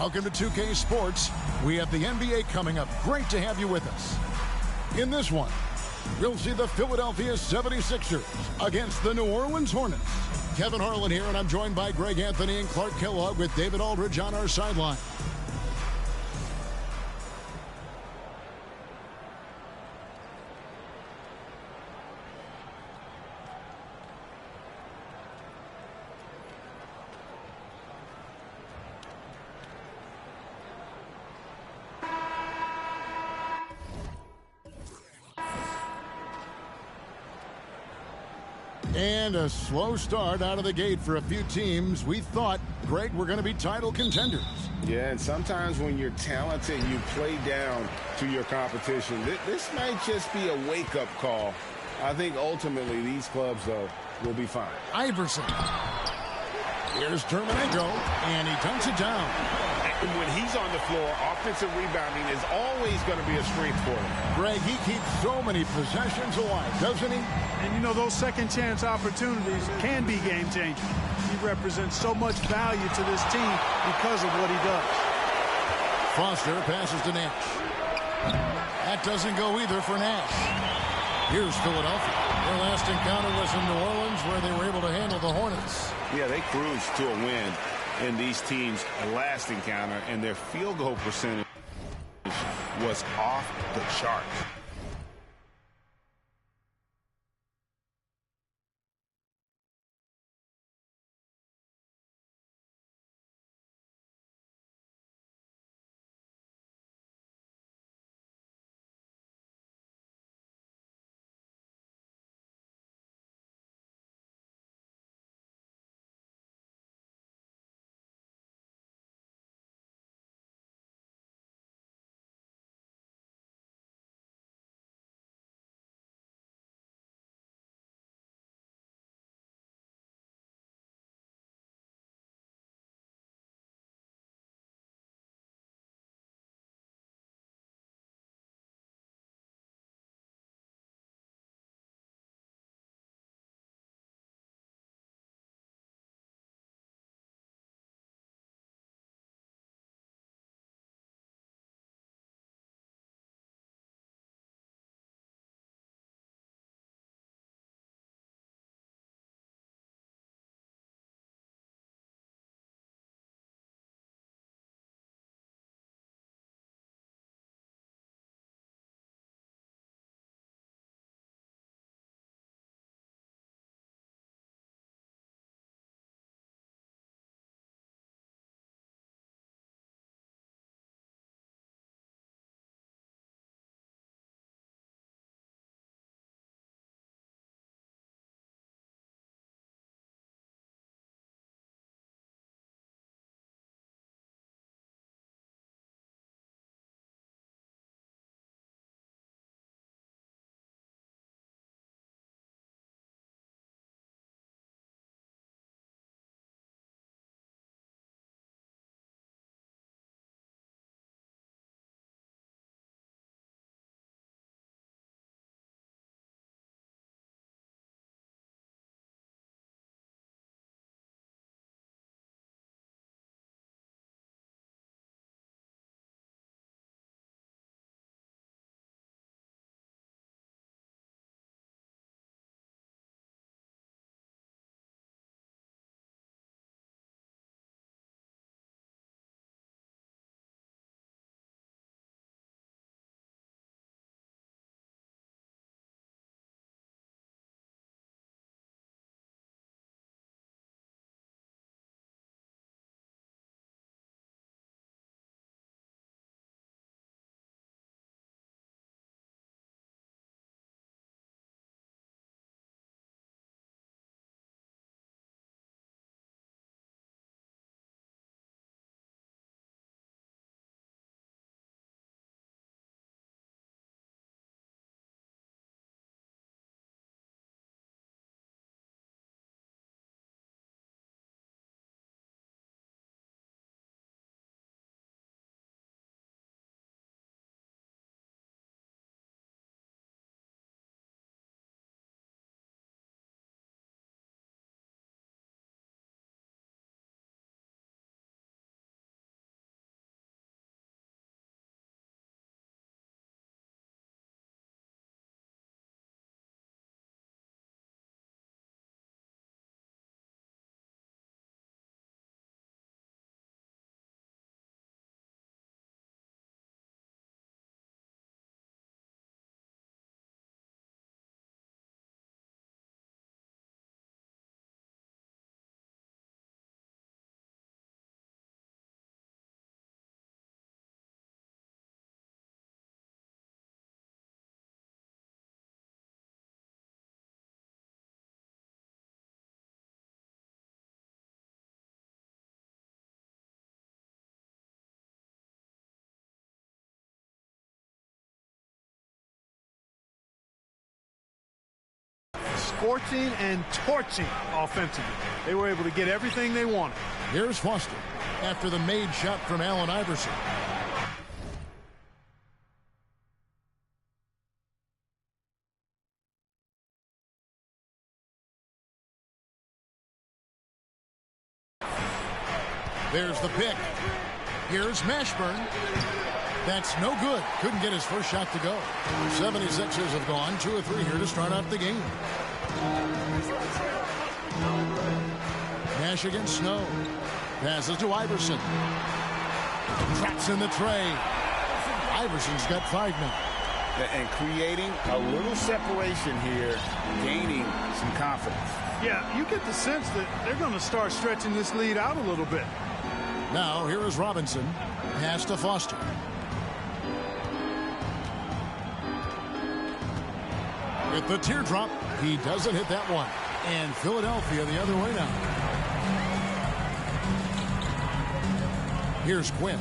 Welcome to 2K Sports. We have the NBA coming up. Great to have you with us. In this one, we'll see the Philadelphia 76ers against the New Orleans Hornets. Kevin Harlan here, and I'm joined by Greg Anthony and Clark Kellogg with David Aldridge on our sideline. And a slow start out of the gate for a few teams. We thought, Greg, we're going to be title contenders. Yeah, and sometimes when you're talented, you play down to your competition. This might just be a wake-up call. I think ultimately these clubs, though, will be fine. Iverson. Here's Terminenko, and he dunks it down. When he's on the floor, offensive rebounding is always going to be a strength for him. Greg, he keeps so many possessions alive, doesn't he? And, you know, those second-chance opportunities can be game-changing. He represents so much value to this team because of what he does. Foster passes to Nash. That doesn't go either for Nash. Here's Philadelphia. Their last encounter was in New Orleans, where they were able to handle the Hornets. Yeah, they cruised to a win in these teams' last encounter, and their field goal percentage was off the chart. scorching and torching offensively. They were able to get everything they wanted. Here's Foster after the made shot from Allen Iverson. There's the pick. Here's Mashburn. That's no good. Couldn't get his first shot to go. 76ers have gone 2 of 3 here to start off the game. Nash against Snow. Passes to Iverson. Traps in the tray. Iverson's got 5 now. And creating a little separation here, gaining some confidence. Yeah, you get the sense that they're going to start stretching this lead out a little bit. Now, here is Robinson. Pass to Foster. With the teardrop, he doesn't hit that one. And Philadelphia the other way now. Here's Quinn.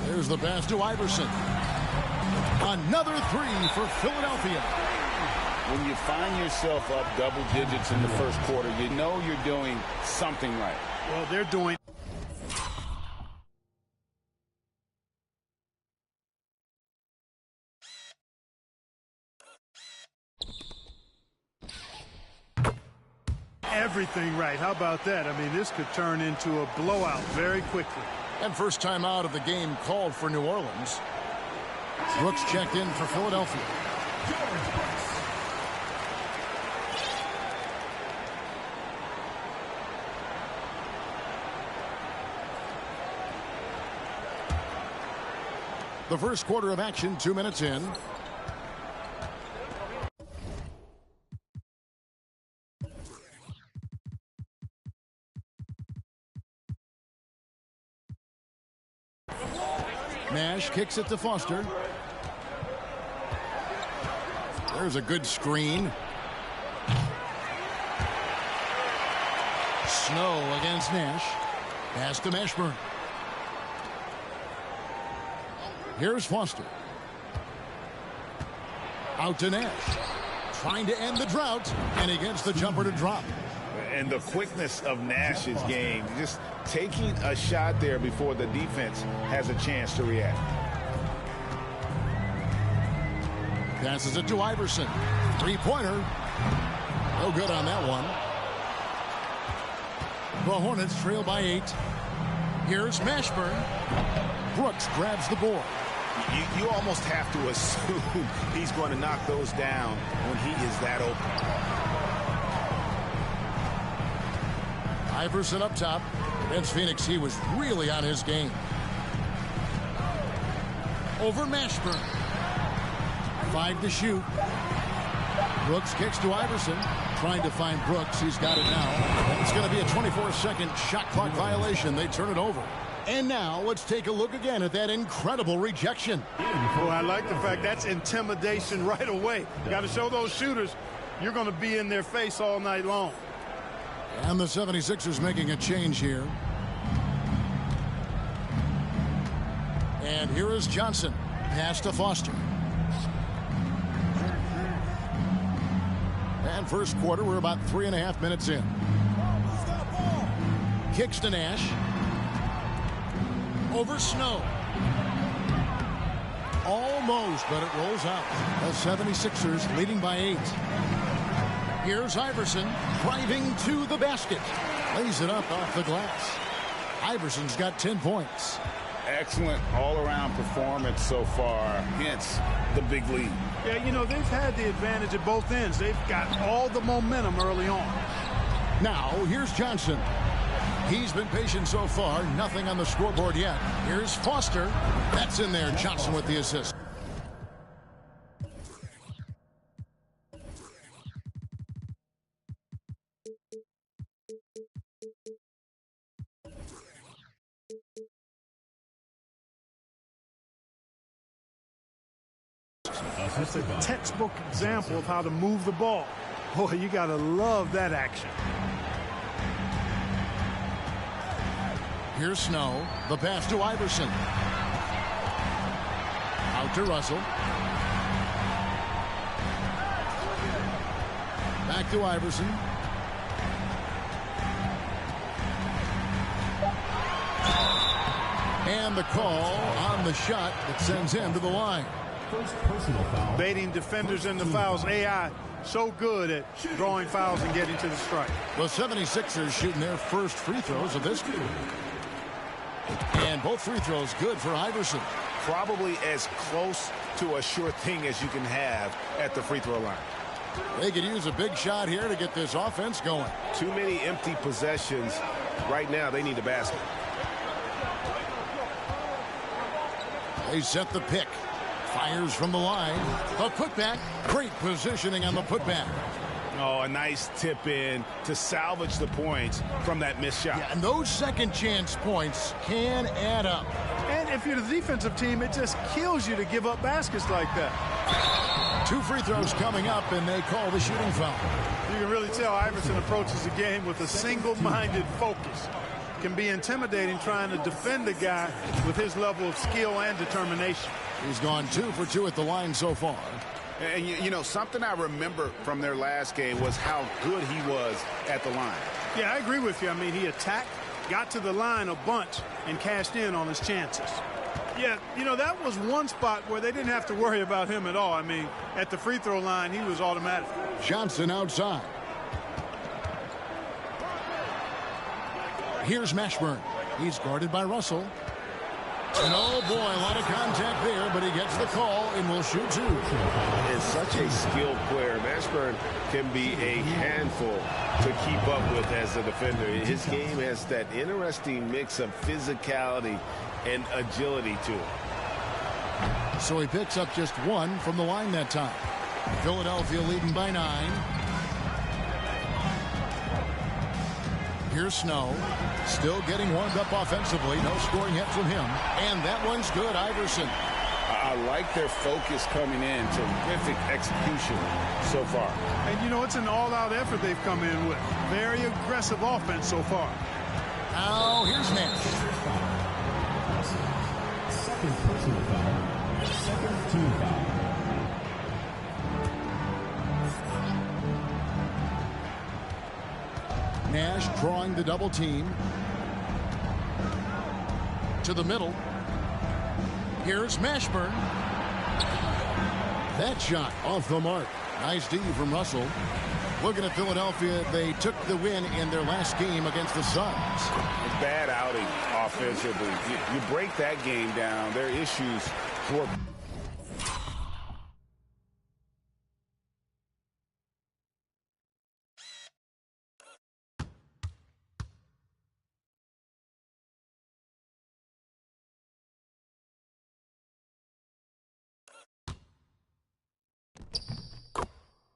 There's the pass to Iverson. Another 3 for Philadelphia. When you find yourself up double digits in the first quarter, you know you're doing something right. Well, they're doing. Everything right. How about that? I mean, this could turn into a blowout very quickly. And first time out of the game called for New Orleans. Brooks checked in for Philadelphia. The first quarter of action, 2 minutes in. Nash kicks it to Foster. There's a good screen. Snow against Nash. Pass to Mashburn. Here's Foster. Out to Nash. Trying to end the drought. And he gets the jumper to drop. And the quickness of Nash's game, just taking a shot there before the defense has a chance to react. Passes it to Iverson. 3-pointer. No good on that one. The Hornets trail by 8. Here's Mashburn. Brooks grabs the board. You almost have to assume he's going to knock those down when he is that open. Iverson up top. Against Phoenix, he was really on his game. Over Mashburn. 5 to shoot. Brooks kicks to Iverson. Trying to find Brooks. He's got it now. It's going to be a 24-second shot clock violation. They turn it over. And now let's take a look again at that incredible rejection. Well, I like the fact that's intimidation right away. You got to show those shooters you're going to be in their face all night long. And the 76ers making a change here. And here is Johnson. Pass to Foster. And first quarter, we're about 3.5 minutes in. Kicks to Nash. Over Snow. Almost, but it rolls out. The 76ers leading by 8. Here's Iverson driving to the basket. Lays it up off the glass. Iverson's got 10 points. Excellent all-around performance so far, hence the big lead. Yeah, you know, they've had the advantage at both ends. They've got all the momentum early on. Now, here's Johnson. He's been patient so far. Nothing on the scoreboard yet. Here's Foster. That's in there. Johnson with the assist. That's a textbook example of how to move the ball. Boy, you got to love that action. Here's Snow. The pass to Iverson. Out to Russell. Back to Iverson. And the call on the shot that sends him to the line. First personal foul. Baiting defenders into fouls. AI so good at drawing fouls and getting to the strike. The 76ers shooting their first free throws of this game. And both free throws good for Iverson. Probably as close to a sure thing as you can have at the free throw line. They could use a big shot here to get this offense going. Too many empty possessions. Right now, they need a basket. They set the pick. Fires from the line. A putback. Great positioning on the putback. Oh, a nice tip in to salvage the points from that missed shot. Yeah, and those second chance points can add up. And if you're the defensive team, it just kills you to give up baskets like that. 2 free throws coming up, and they call the shooting foul. You can really tell Iverson approaches the game with a single-minded focus. Can be intimidating trying to defend a guy with his level of skill and determination. He's gone 2 for 2 at the line so far. And, you know, something I remember from their last game was how good he was at the line. Yeah, I agree with you. I mean, he attacked, got to the line a bunch, and cashed in on his chances. Yeah, you know, that was one spot where they didn't have to worry about him at all. I mean, at the free throw line, he was automatic. Johnson outside. Here's Mashburn. He's guarded by Russell. And oh boy, a lot of contact there, but he gets the call and will shoot 2. Is such a skilled player. Mashburn can be a handful to keep up with as a defender. His game has that interesting mix of physicality and agility to it. So he picks up just 1 from the line that time. Philadelphia leading by 9. Here's Snow. Still getting warmed up offensively. No scoring yet from him. And that one's good, Iverson. I like their focus coming in. Terrific execution so far. And, you know, it's an all-out effort they've come in with. Very aggressive offense so far. Now, here's Nash. Second personal foul. Second team foul. Nash drawing the double team. To the middle. Here's Mashburn. That shot off the mark. Nice D from Russell. Looking at Philadelphia, they took the win in their last game against the Suns. Bad outing offensively. You break that game down, their issues for...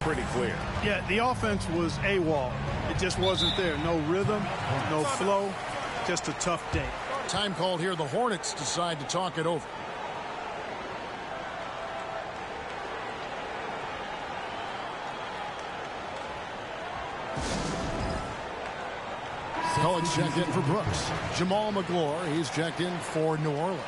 pretty clear. Yeah, the offense was AWOL. It just wasn't there. No rhythm, no flow, just a tough day. Time called here. The Hornets decide to talk it over. Cohen checked in for Brooks. Jamal McGlure, he's checked in for New Orleans.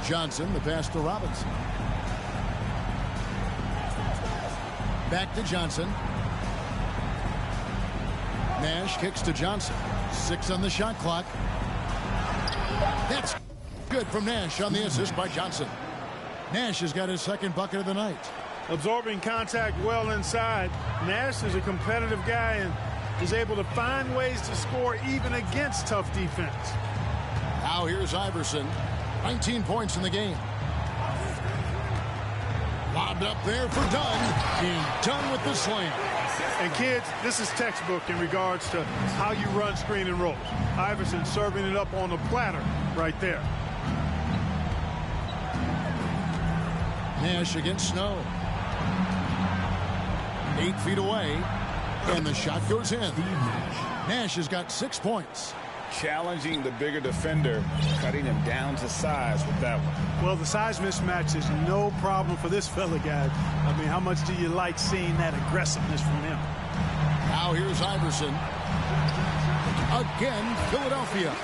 Johnson, the pass to Robinson. Back to Johnson. Nash kicks to Johnson. 6 on the shot clock. That's good from Nash on the assist by Johnson. Nash has got his second bucket of the night. Absorbing contact well inside. Nash is a competitive guy and is able to find ways to score even against tough defense. Now here's Iverson. 19 points in the game. Lobbed up there for Dunn. And Dunn with the slam. And kids, this is textbook in regards to how you run screen and rolls. Iverson serving it up on the platter right there. Nash against Snow. 8 feet away. And the shot goes in. Nash has got 6 points. Challenging the bigger defender, cutting him down to size with that one. Well, the size mismatch is no problem for this fella, guys. I mean, how much do you like seeing that aggressiveness from him? Now here's Iverson. Again, Philadelphia.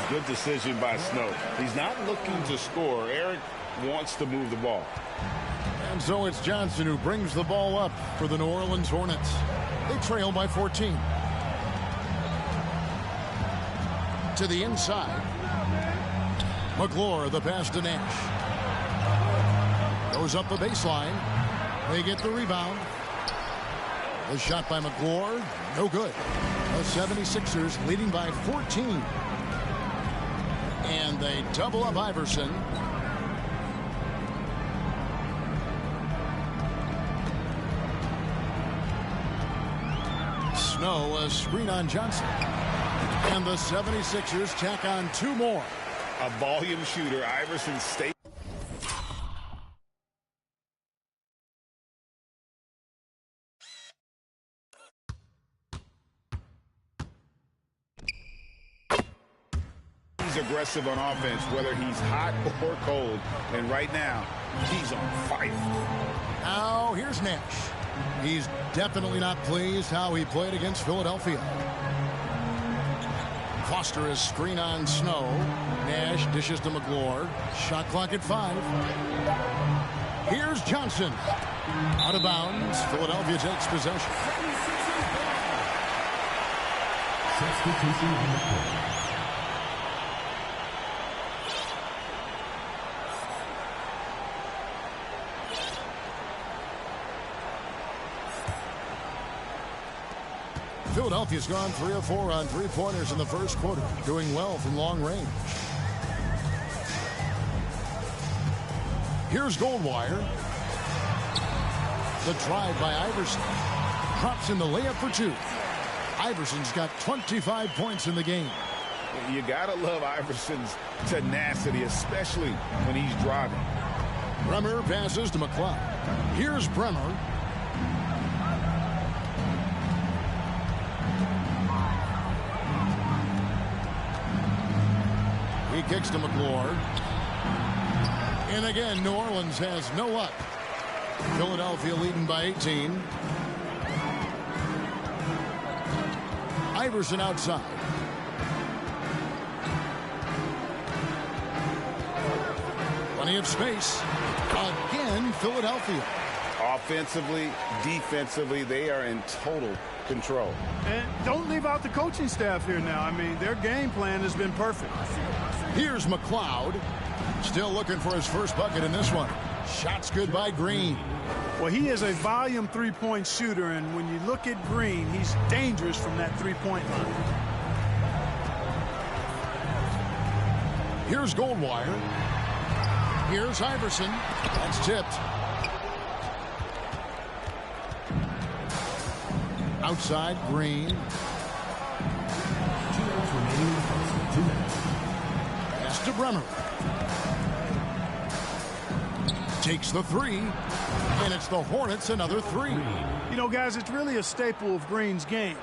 Good decision by Snow. He's not looking to score. Eric wants to move the ball. And so it's Johnson who brings the ball up for the New Orleans Hornets. They trail by 14. To the inside. McClure, the pass to Nash. Goes up the baseline. They get the rebound. The shot by McClure, no good. The 76ers leading by 14. And they double up Iverson. Snow, a screen on Johnson. And the 76ers tack on 2 more. A volume shooter, Iverson stays. He's aggressive on offense, whether he's hot or cold. And right now, he's on fire. Now, here's Nash. He's definitely not pleased how he played against Philadelphia. Foster is screen on Snow. Nash dishes to McClure. Shot clock at 5. Here's Johnson. Out of bounds. Philadelphia takes possession. Substitution on the court. Philadelphia's gone 3 of 4 on three-pointers in the first quarter, doing well from long range. Here's Goldwire. The drive by Iverson. Drops in the layup for 2. Iverson's got 25 points in the game. You gotta love Iverson's tenacity, especially when he's driving. Bremer passes to McCloud. Here's Bremer. He kicks to McClure. And again, New Orleans has no up. Philadelphia leading by 18. Iverson outside. Plenty of space. Again, Philadelphia. Offensively, defensively, they are in total control. And don't leave out the coaching staff here now. I mean, their game plan has been perfect. Here's McCloud. Still looking for his first bucket in this one. Shots good by Green. Well, he is a volume three-point shooter, and when you look at Green, he's dangerous from that three-point line. Here's Goldwire. Here's Iverson. That's tipped. Outside, Green. 2 minutes remaining. 2 minutes. Pass to Bremer. Takes the 3. And it's the Hornets another 3. You know, guys, it's really a staple of Green's game.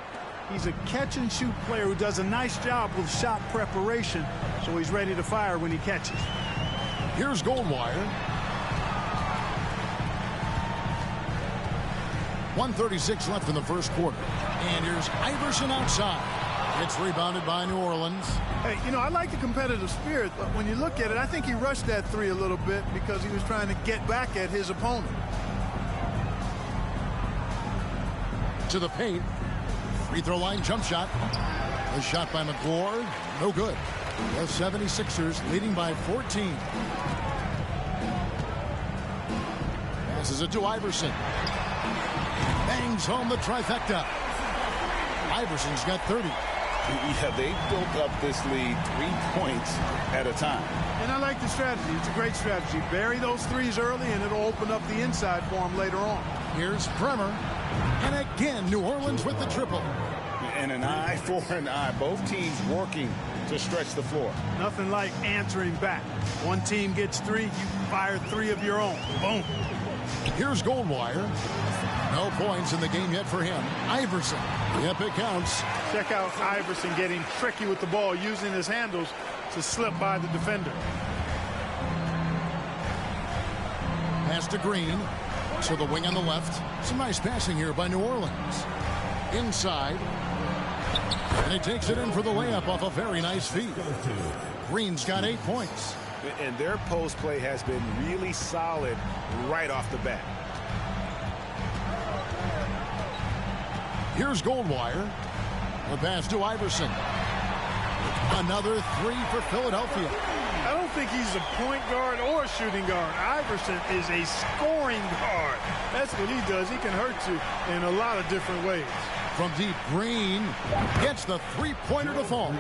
He's a catch-and-shoot player who does a nice job with shot preparation, so he's ready to fire when he catches. Here's Goldwire. 1:36 left in the first quarter. And here's Iverson outside. It's rebounded by New Orleans. Hey, you know, I like the competitive spirit, but when you look at it, I think he rushed that 3 a little bit because he was trying to get back at his opponent. To the paint. Free throw line jump shot. The shot by McClure. No good. The 76ers leading by 14. Passes it to Iverson. Bangs home the trifecta. Iverson's got 30. Yeah, they built up this lead 3 points at a time. And I like the strategy. It's a great strategy. Bury those threes early, and it'll open up the inside for him later on. Here's Bremer. And again, New Orleans with the triple. And an eye for an eye. Both teams working to stretch the floor. Nothing like answering back. One team gets 3, you fire 3 of your own. Boom. Here's Goldwire. No points in the game yet for him. Iverson. Yep, it counts. Check out Iverson getting tricky with the ball, using his handles to slip by the defender. Pass to Green. To the wing on the left. Some nice passing here by New Orleans. Inside. And he takes it in for the layup off a very nice feed. Green's got 8 points. And their post play has been really solid right off the bat. Here's Goldwire. The pass to Iverson. Another 3 for Philadelphia. I don't think he's a point guard or a shooting guard. Iverson is a scoring guard. That's what he does. He can hurt you in a lot of different ways. From deep, Green gets the three-pointer to fall.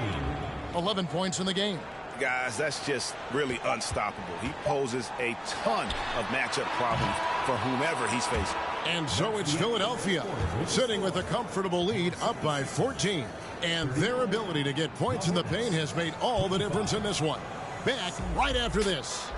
11 points in the game. Guys, that's just really unstoppable. He poses a ton of matchup problems for whomever he's facing. And so it's Philadelphia sitting with a comfortable lead up by 14. And their ability to get points in the paint has made all the difference in this one. Back right after this.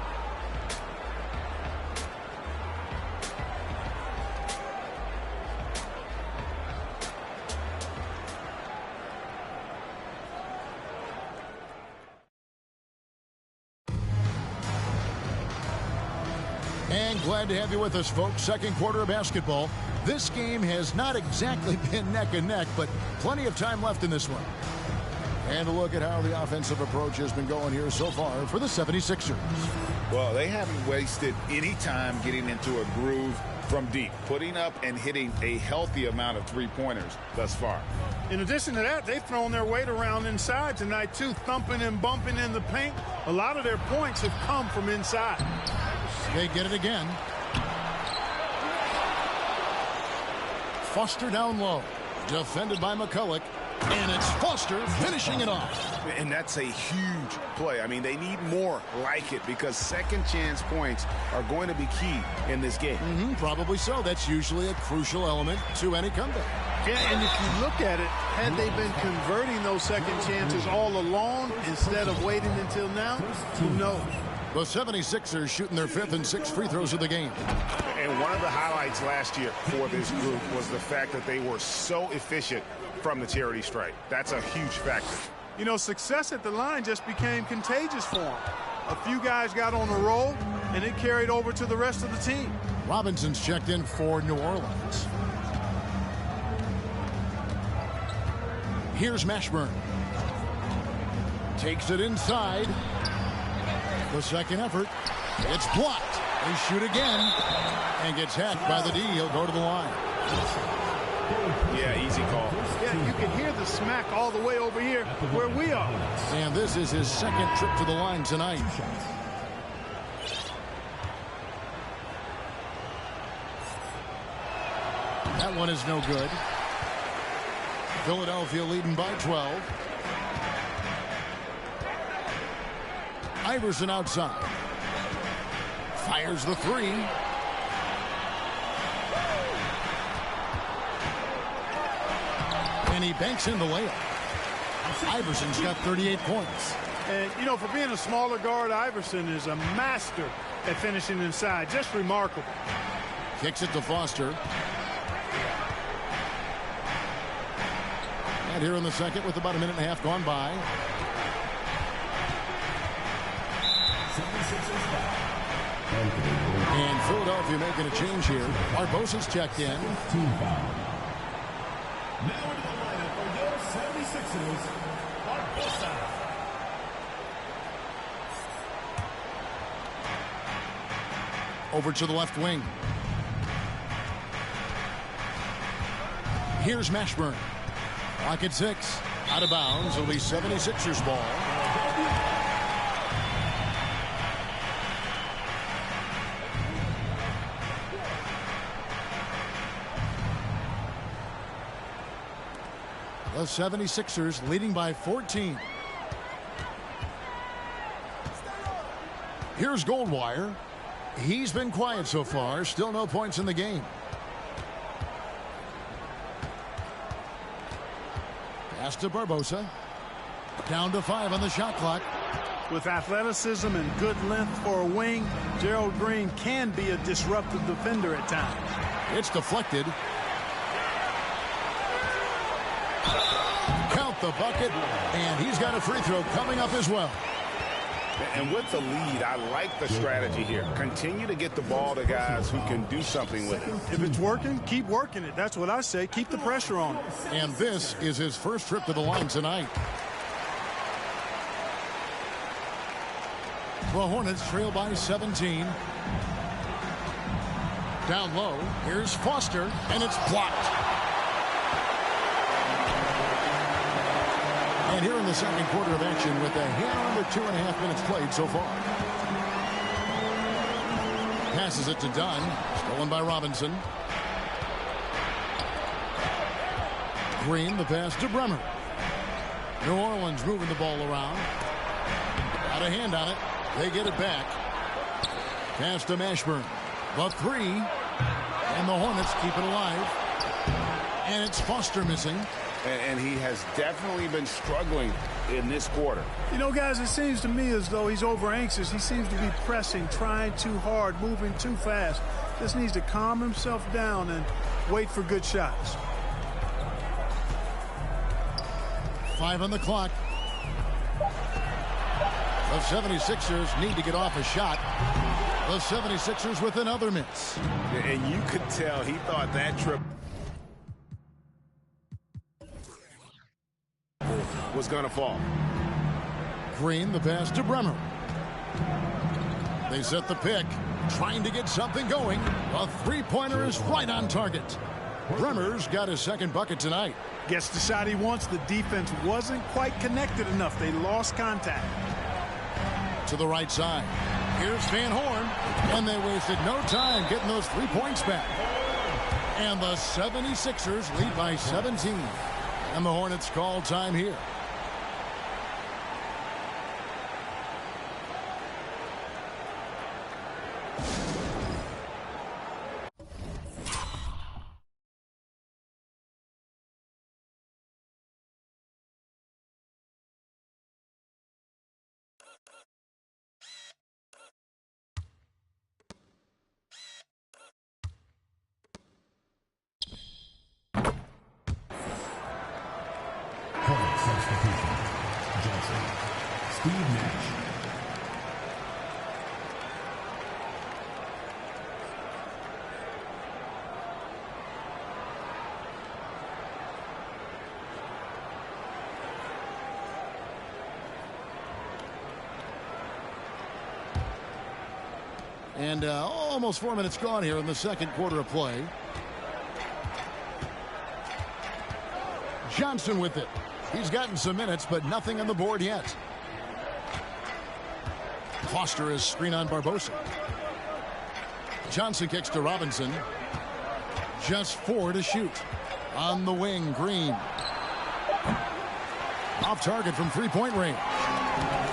And glad to have you with us, folks. Second quarter of basketball. This game has not exactly been neck and neck, but plenty of time left in this one. And a look at how the offensive approach has been going here so far for the 76ers. Well, they haven't wasted any time getting into a groove from deep, putting up and hitting a healthy amount of three-pointers thus far. In addition to that, they've thrown their weight around inside tonight, too, thumping and bumping in the paint. A lot of their points have come from inside. They get it again. Foster down low. Defended by McCulloch. And it's Foster finishing it off. And that's a huge play. I mean, they need more like it because second chance points are going to be key in this game. Probably so. That's usually a crucial element to any comeback. Yeah, and if you look at it, had they been converting those second chances all along instead of waiting until now, who knows? The 76ers shooting their 5th and 6th free throws of the game. And one of the highlights last year for this group was the fact that they were so efficient from the charity stripe. That's a huge factor. You know, success at the line just became contagious for them. A few guys got on a roll, and it carried over to the rest of the team. Robinson's checked in for New Orleans. Here's Mashburn. Takes it inside. The second effort. It's blocked. They shoot again. And gets hacked by the D. He'll go to the line. Yeah, easy call. Yeah, you can hear the smack all the way over here where we are. And this is his second trip to the line tonight. That one is no good. Philadelphia leading by 12. Iverson outside. Fires the three. And he banks in the layup. Iverson's got 38 points. And, you know, for being a smaller guard, Iverson is a master at finishing inside. Just remarkable. Kicks it to Foster. And here in the second with about a minute and a half gone by. And Philadelphia making a change here. Barbosa's checked in. Team foul. Now into the lineup for your 76ers, Barbosa. Over to the left wing. Here's Mashburn. Clock at 6. Out of bounds. It'll be 76ers ball. The 76ers leading by 14. Here's Goldwire. He's been quiet so far. Still no points in the game. Pass to Barbosa. Down to 5 on the shot clock. With athleticism and good length for a wing, Gerald Green can be a disruptive defender at times. It's deflected. Count the bucket, and he's got a free throw coming up as well. And with the lead, I like the strategy here. Continue to get the ball to guys who can do something with it. If it's working, keep working it. That's what I say. Keep the pressure on it. And this is his first trip to the line tonight. The Hornets trail by 17. Down low, here's Foster, and it's blocked. And here in the second quarter of action with a hair under 2.5 minutes played so far. Passes it to Dunn. Stolen by Robinson. Green, the pass to Bremer. New Orleans moving the ball around. Got a hand on it. They get it back. Pass to Mashburn. The three. And the Hornets keep it alive. And it's Foster missing. And he has definitely been struggling in this quarter. You know, guys, it seems to me as though he's over anxious. He seems to be pressing, trying too hard, moving too fast. Just needs to calm himself down and wait for good shots. 5 on the clock. The 76ers need to get off a shot. The 76ers with another miss. And you could tell he thought that trip was going to fall. Green, the pass to Bremer. They set the pick, trying to get something going. A three-pointer is right on target. Bremer's got his second bucket tonight. Gets the shot he wants. The defense wasn't quite connected enough. They lost contact. To the right side. Here's Van Horn. And they wasted no time getting those 3 points back. And the 76ers lead by 17. And the Hornets call time here. Johnson, Steve Nash. And almost 4 minutes gone here in the second quarter of play. Johnson with it. He's gotten some minutes, but nothing on the board yet. Foster is screen on Barbosa. Johnson kicks to Robinson. Just 4 to shoot. On the wing, Green. Off target from three-point range.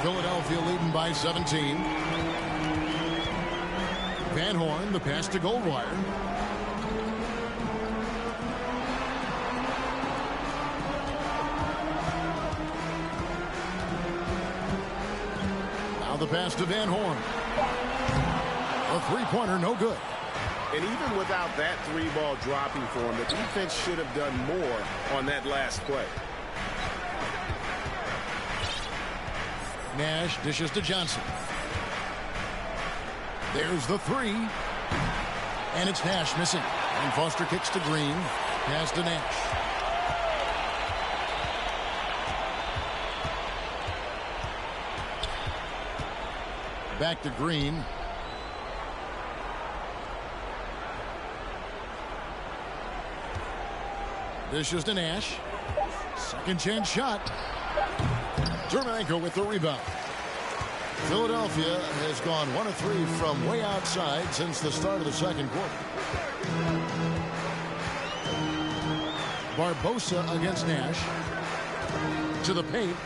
Philadelphia leading by 17. Van Horn, the pass to Goldwire. Now the pass to Van Horn. A three-pointer, no good. And even without that three ball dropping for him, the defense should have done more on that last play. Nash dishes to Johnson. There's the three. And it's Nash missing. And Foster kicks to Green. Pass to Nash. Back to Green. Dishes to Nash. Second chance shot. Dermenko with the rebound. Philadelphia has gone 1 of 3 from way outside since the start of the second quarter. Barbosa against Nash. To the paint.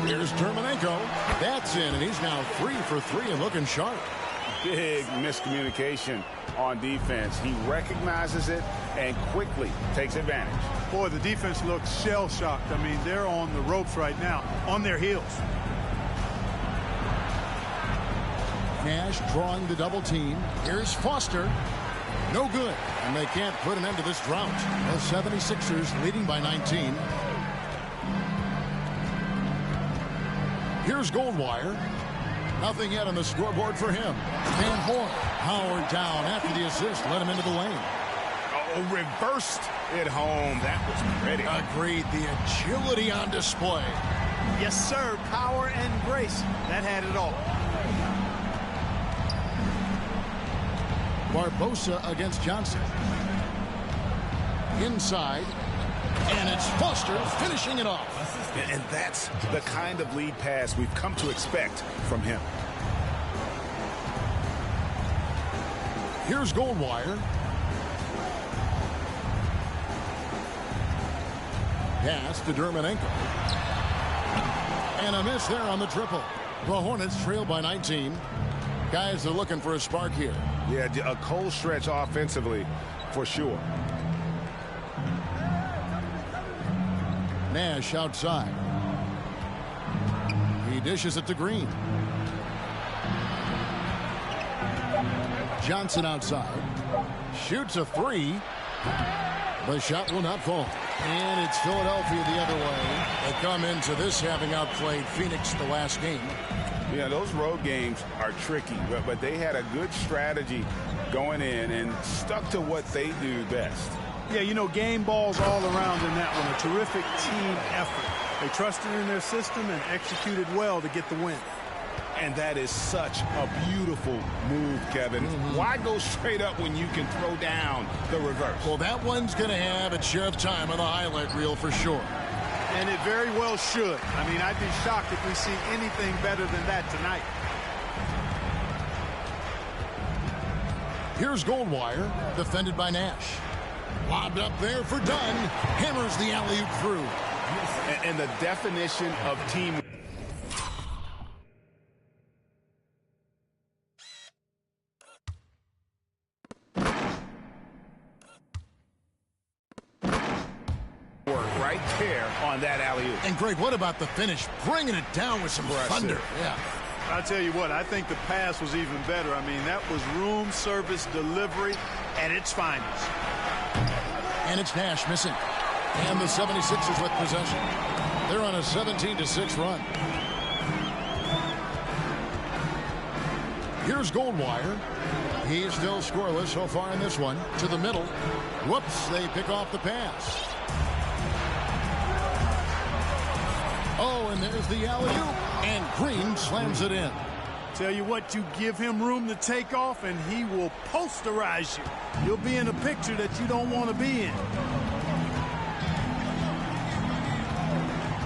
Here's Dermenko. That's in, and he's now 3 for 3 and looking sharp. Big miscommunication on defense. He recognizes it and quickly takes advantage. Boy, the defense looks shell-shocked. I mean, they're on the ropes right now, on their heels. Nash drawing the double team. Here's Foster. No good. And they can't put an end to this drought. The 76ers leading by 19. Here's Goldwire. Nothing yet on the scoreboard for him. Van Horn. Howard down after the assist. Let him into the lane. Oh, reversed it home. That was pretty. Agreed. The agility on display. Yes, sir. Power and grace. That had it all. Barbosa against Johnson. Inside. And it's Foster finishing it off. And that's the kind of lead pass we've come to expect from him. Here's Goldwire. Pass to Dermanenko. And a miss there on the triple. The Hornets trail by 19. Guys are looking for a spark here. Yeah, a cold stretch offensively for sure. Nash outside. He dishes it to Green. Johnson outside. Shoots a three. The shot will not fall. And it's Philadelphia the other way. They come into this having outplayed Phoenix the last game. Yeah, those road games are tricky, but they had a good strategy going in and stuck to what they do best. Yeah, you know, game balls all around in that one. A terrific team effort. They trusted in their system and executed well to get the win. And that is such a beautiful move, Kevin. Why go straight up when you can throw down the reverse? Well, that one's going to have its share of time on the highlight reel for sure. And it very well should. I mean, I'd be shocked if we see anything better than that tonight. Here's Goldwire, defended by Nash. Lobbed up there for Dunn. Hammers the alley-oop through. And the definition of team. Work right there on that alley-oop. And Greg, what about the finish? Bringing it down with some thunder. Yeah. I'll tell you what, I think the pass was even better. I mean, that was room service delivery at its finest. And it's Nash missing. And the 76ers with possession. They're on a 17-6 run. Here's Goldwire. He's still scoreless so far in this one. To the middle. Whoops, they pick off the pass. Oh, and there's the alley-oop. And Green slams it in. Tell you what, you give him room to take off, and he will posterize you. You'll be in a picture that you don't want to be in.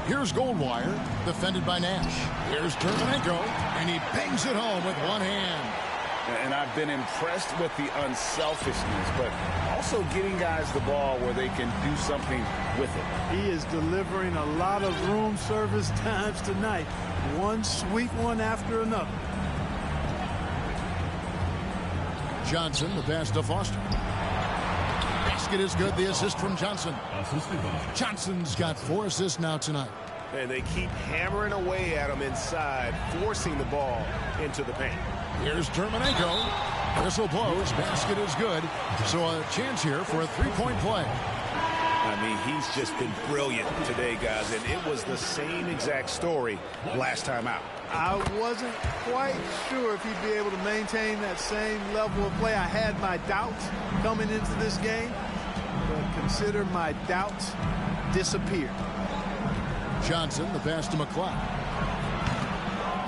Here's Goldwire, defended by Nash. Here's Dermanenko, and he bangs it home with one hand. And I've been impressed with the unselfishness, but also getting guys the ball where they can do something with it. He is delivering a lot of room service times tonight. One sweet one after another. Johnson, the pass to Foster. Basket is good. The assist from Johnson. Johnson's got 4 assists now tonight. And they keep hammering away at him inside, forcing the ball into the paint. Here's Dermanenko. Whistle blows. Basket is good. So a chance here for a three-point play. I mean, he's just been brilliant today, guys, and it was the same exact story last time out. I wasn't quite sure if he'd be able to maintain that same level of play. I had my doubts coming into this game, but consider my doubts disappeared. Johnson, the pass to McCloud.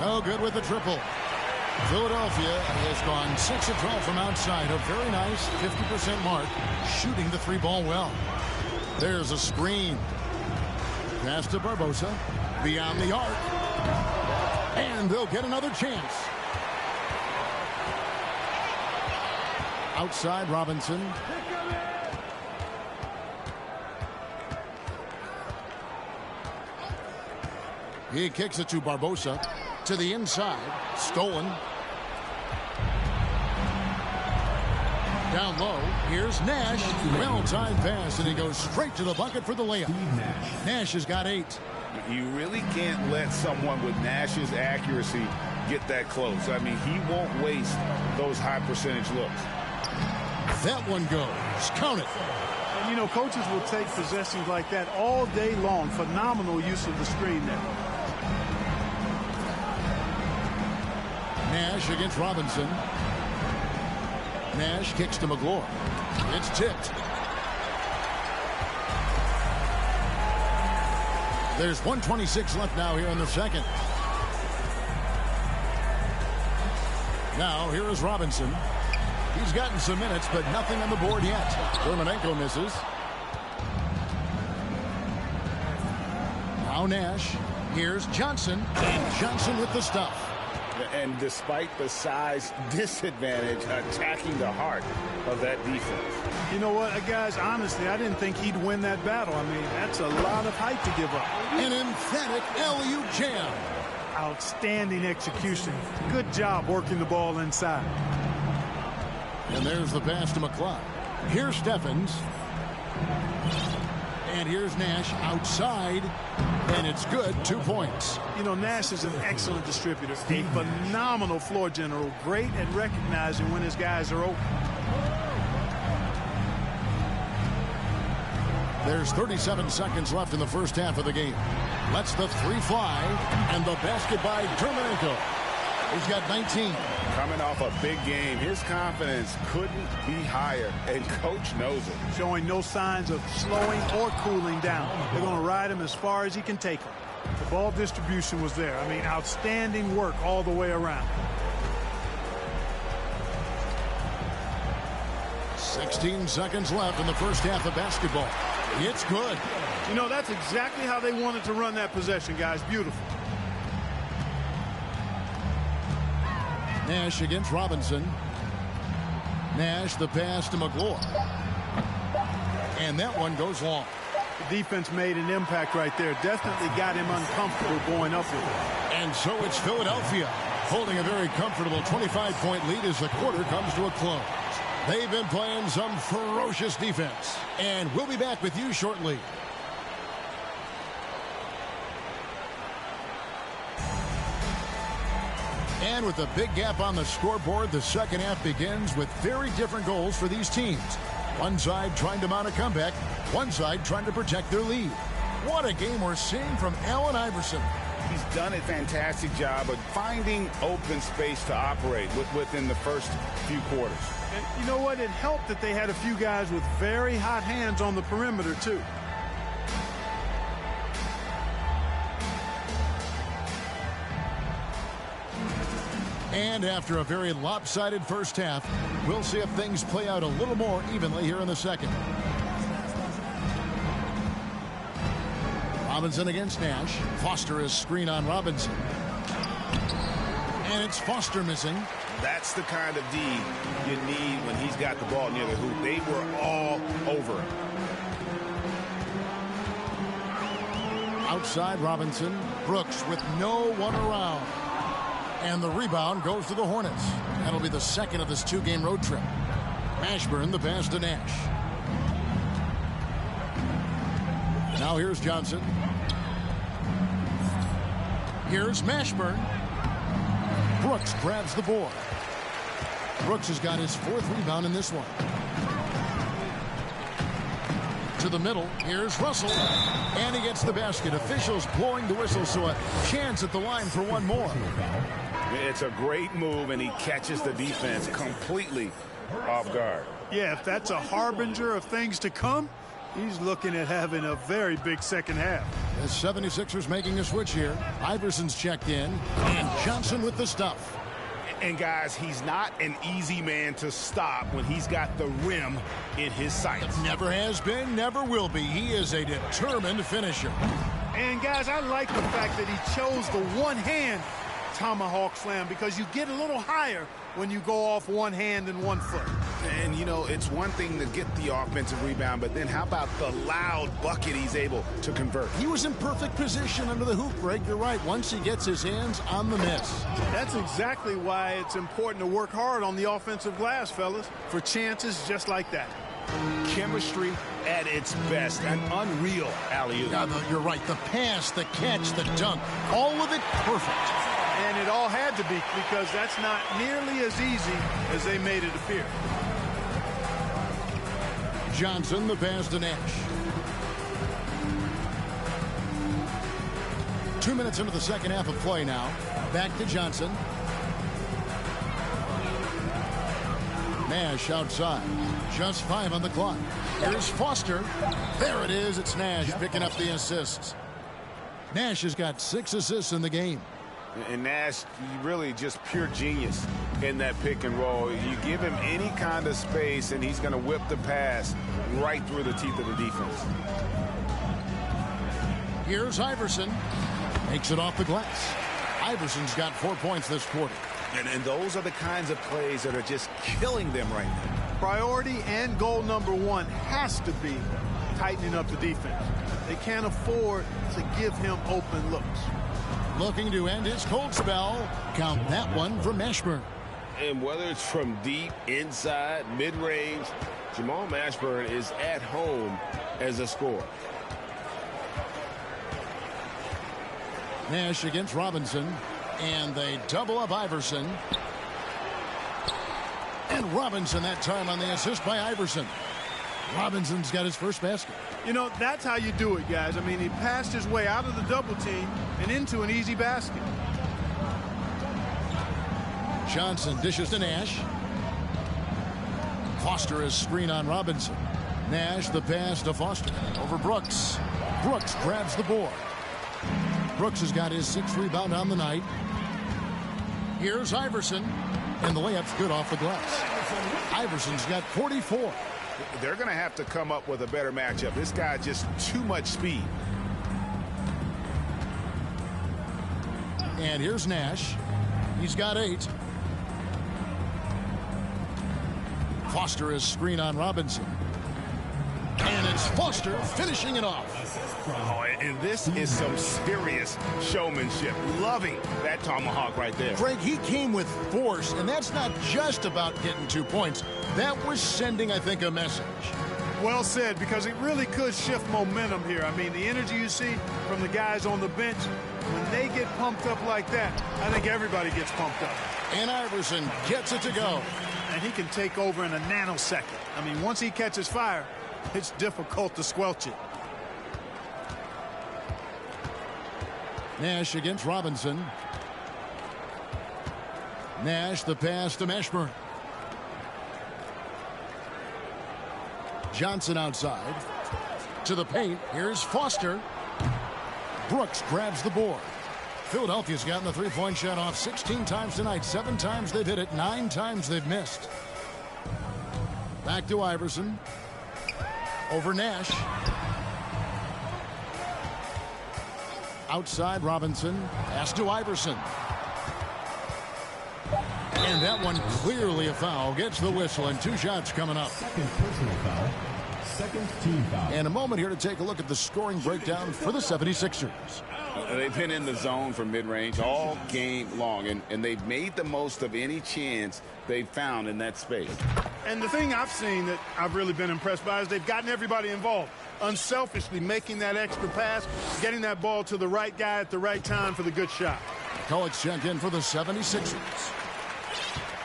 No good with the triple. Philadelphia has gone 6 of 12 from outside. A very nice 50% mark, shooting the three ball well. There's a screen. Pass to Barbosa. Beyond the arc. And they'll get another chance. Outside Robinson. He kicks it to Barbosa. To the inside. Stolen. Down low. Here's Nash. Well-timed pass, and he goes straight to the bucket for the layup. Nash has got 8. You really can't let someone with Nash's accuracy get that close. I mean, he won't waste those high percentage looks. That one goes. Count it. And, you know, coaches will take possessions like that all day long. Phenomenal use of the screen there. Nash against Robinson. Nash kicks to McGlory. It's tipped. There's 1:26 left now here in the second. Now here is Robinson. He's gotten some minutes, but nothing on the board yet. Dermonenko misses. Now Nash. Here's Johnson. And Johnson with the stuff. And despite the size disadvantage, attacking the heart of that defense. You know what, guys, honestly, I didn't think he'd win that battle. I mean, that's a lot of height to give up. An emphatic alley-oop jam. Outstanding execution. Good job working the ball inside. And there's the pass to McCloud. Here's Steffens. And here's Nash outside. And it's good. 2 points. You know, Nash is an excellent distributor. A phenomenal floor general. Great at recognizing when his guys are open. There's 37 seconds left in the first half of the game. Lets the three fly. And the basket by Dermonenko. He's got 19. Coming off a big game, his confidence couldn't be higher, and coach knows it. Showing no signs of slowing or cooling down. They're going to ride him as far as he can take him. The ball distribution was there. I mean, outstanding work all the way around. 16 seconds left in the first half of basketball. It's good. You know, that's exactly how they wanted to run that possession, guys. Beautiful. Nash against Robinson. Nash the pass to McGlory. And that one goes long. The defense made an impact right there. Definitely got him uncomfortable going up with it. And so it's Philadelphia holding a very comfortable 25-point lead as the quarter comes to a close. They've been playing some ferocious defense. And we'll be back with you shortly. And with a big gap on the scoreboard, the second half begins with very different goals for these teams. One side trying to mount a comeback, one side trying to protect their lead. What a game we're seeing from Allen Iverson. He's done a fantastic job of finding open space to operate within the first few quarters. And you know what? It helped that they had a few guys with very hot hands on the perimeter, too. And after a very lopsided first half, we'll see if things play out a little more evenly here in the second. Robinson against Nash. Foster is screen on Robinson. And it's Foster missing. That's the kind of D you need when he's got the ball near the hoop. They were all over him. Outside Robinson. Brooks with no one around. And the rebound goes to the Hornets. That'll be the second of this two-game road trip. Mashburn the pass to Nash. Now here's Johnson. Here's Mashburn. Brooks grabs the board. Brooks has got his fourth rebound in this one. To the middle. Here's Russell. And he gets the basket. Officials blowing the whistle, so a chance at the line for one more. It's a great move, and he catches the defense completely off guard. Yeah, if that's a harbinger of things to come, he's looking at having a very big second half. The 76ers making a switch here. Iverson's checked in, and Johnson with the stuff. And, guys, he's not an easy man to stop when he's got the rim in his sights. Never has been, never will be. He is a determined finisher. And, guys, I like the fact that he chose the one-hand tomahawk slam because you get a little higher when you go off one hand and 1 foot. And, you know, it's one thing to get the offensive rebound, but then how about the loud bucket he's able to convert? He was in perfect position under the hoop, Greg. You're right. Once he gets his hands on the miss. That's exactly why it's important to work hard on the offensive glass, fellas, for chances just like that. Chemistry at its best. An unreal alley-oop. Yeah, you're right. The pass, the catch, the dunk, all of it perfect. And it all had to be, because that's not nearly as easy as they made it appear. Johnson, the pass to Nash. 2 minutes into the second half of play now. Back to Johnson. Nash outside. Just 5 on the clock. Here's Foster. There it is. It's Nash picking up the assists. Nash has got 6 assists in the game. And Nash, really just pure genius in that pick and roll. You give him any kind of space, and he's going to whip the pass right through the teeth of the defense. Here's Iverson. Makes it off the glass. Iverson's got 4 points this quarter. And those are the kinds of plays that are just killing them right now. Priority and goal number 1 has to be tightening up the defense. They can't afford to give him open looks. Looking to end his cold spell. Count that one for Mashburn. And whether it's from deep, inside, mid-range, Jamal Mashburn is at home as a scorer. Nash against Robinson. And they double up Iverson. And Robinson that time on the assist by Iverson. Robinson's got his first basket. You know, that's how you do it, guys. I mean, he passed his way out of the double team and into an easy basket. Johnson dishes to Nash. Foster is screen on Robinson. Nash the pass to Foster. Over Brooks. Brooks grabs the board. Brooks has got his 6th rebound on the night. Here's Iverson. And the layup's good off the glass. Iverson's got 44. They're going to have to come up with a better matchup. This guy just too much speed. And here's Nash. He's got 8. Foster is screen on Robinson. And it's Foster finishing it off. Oh, and this is some serious showmanship. Loving that tomahawk right there. Greg, he came with force, and that's not just about getting 2 points. That was sending, I think, a message. Well said, because it really could shift momentum here. I mean, the energy you see from the guys on the bench, when they get pumped up like that, I think everybody gets pumped up. And Iverson gets it to go. And he can take over in a nanosecond. I mean, once he catches fire, it's difficult to squelch it. Nash against Robinson. Nash the pass to Mashburn. Johnson outside. To the paint. Here's Foster. Brooks grabs the board. Philadelphia's gotten the three-point shot off 16 times tonight. 7 times they've hit it. 9 times they've missed. Back to Iverson. Over Nash. Outside Robinson. Pass to Iverson. And that one clearly a foul. Gets the whistle, and 2 shots coming up. Second personal foul. Second team foul. And a moment here to take a look at the scoring breakdown for the 76ers. They've been in the zone for mid-range all game long, and they've made the most of any chance they've found in that space. And the thing I've seen that I've really been impressed by is they've gotten everybody involved. Unselfishly making that extra pass, getting that ball to the right guy at the right time for the good shot. Colleagues check in for the 76ers.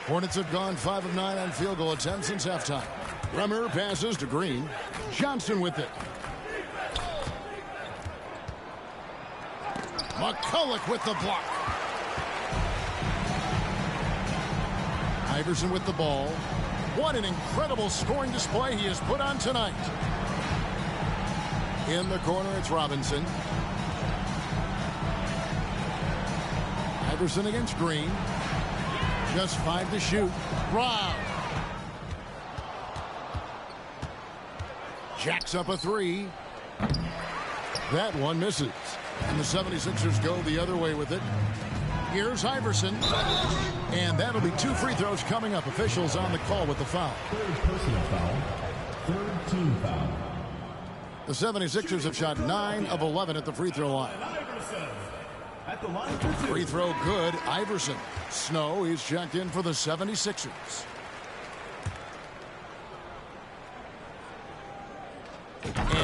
Hornets have gone 5 of 9 on field goal attempts since halftime. Bremer passes to Green. Johnson with it. McCulloch with the block. Iverson with the ball. What an incredible scoring display he has put on tonight. In the corner, it's Robinson. Iverson against Green. Just 5 to shoot. Rob. Jacks up a 3. That one misses. And the 76ers go the other way with it. Here's Iverson. And that'll be 2 free throws coming up. Officials on the call with the foul. Third personal foul. Third team foul. The 76ers have shot 9 of 11 at the free throw line. At the line for 2. Free throw good. Iverson. Snow is checked in for the 76ers.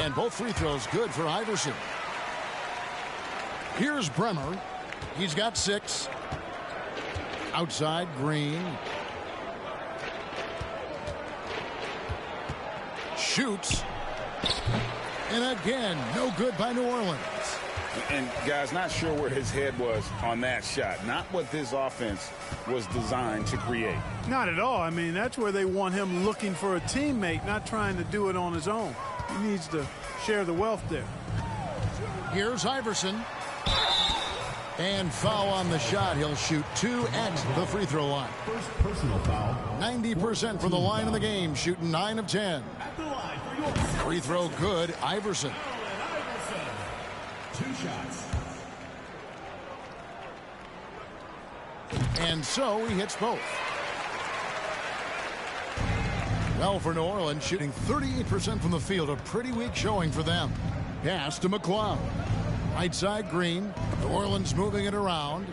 And both free throws good for Iverson. Here's Bremer. He's got 6. Outside, Green. Shoots. And again, no good by New Orleans. And, guys, not sure where his head was on that shot. Not what this offense was designed to create. Not at all. I mean, that's where they want him looking for a teammate, not trying to do it on his own. He needs to share the wealth there. Here's Iverson. And foul on the shot. He'll shoot 2 at the free throw line. First personal foul. 90% from the line in the game, shooting 9 of 10. At the line for your Free throw good, Iverson. Iverson. 2 shots. And so he hits both. Well, for New Orleans, shooting 38% from the field, a pretty weak showing for them. Pass to McCloud. Right side, Green. New Orleans moving it around.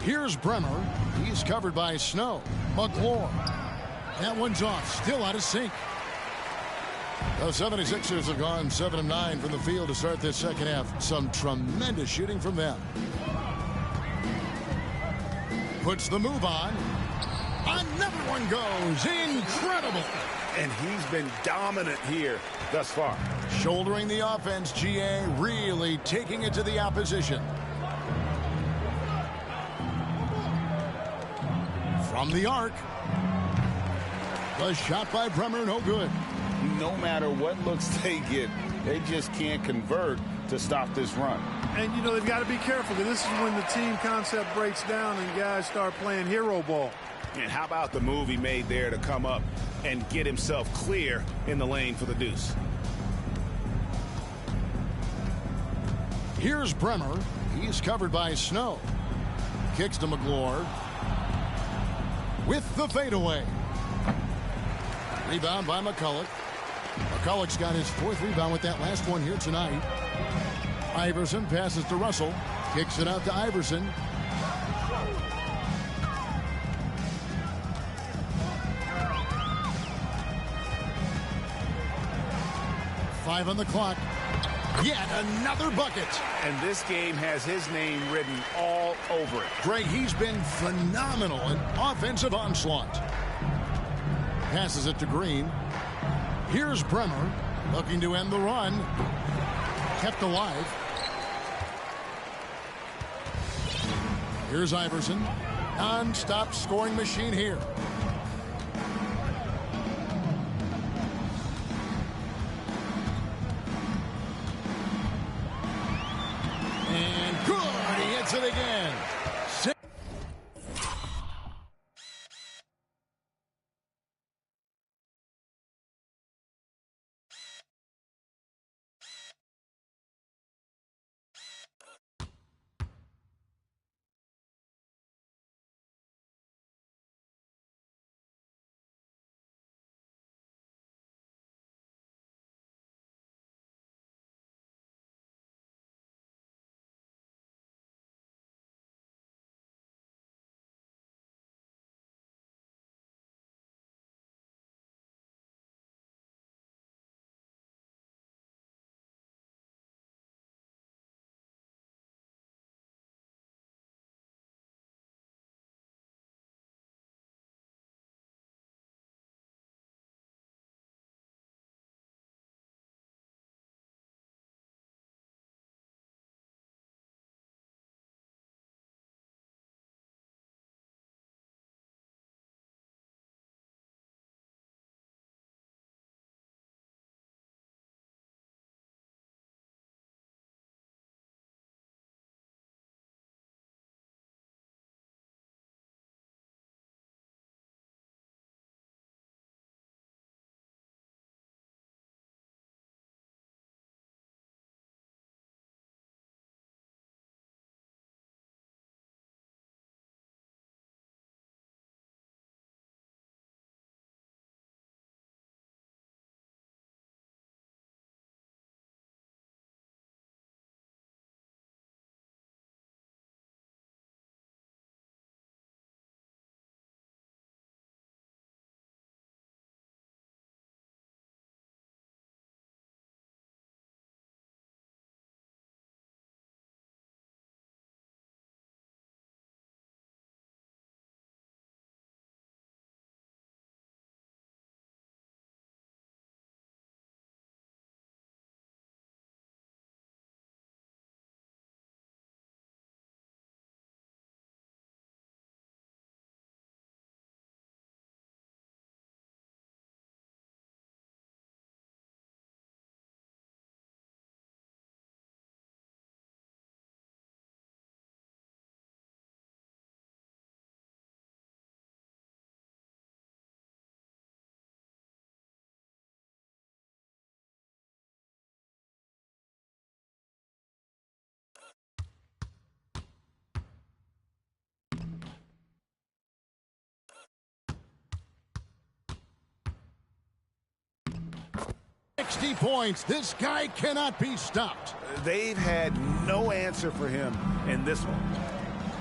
Here's Bremer. He's covered by Snow. McClure. That one's off. Still out of sync. The 76ers have gone 7 of 9 from the field to start this second half. Some tremendous shooting from them. Puts the move on. Another one goes. Incredible. And he's been dominant here thus far. Shouldering the offense, GA really taking it to the opposition. From the arc. The shot by Bremer, no good. No matter what looks they get, they just can't convert to stop this run. And, you know, they've got to be careful because this is when the team concept breaks down and guys start playing hero ball. And how about the move he made there to come up and get himself clear in the lane for the deuce? Here's Bremer. He's covered by Snow. Kicks to McClure. With the fadeaway. Rebound by McCulloch. McCulloch's got his 4th rebound with that last one here tonight. Iverson passes to Russell. Kicks it out to Iverson. Five on the clock. Yet another bucket. And this game has his name written all over it. Greg, he's been phenomenal in offensive onslaught. Passes it to Green. Here's Bremer looking to end the run. Kept alive. Here's Iverson. Non-stop scoring machine here. And good. He hits it again. 60 points. This guy cannot be stopped. They've had no answer for him in this one.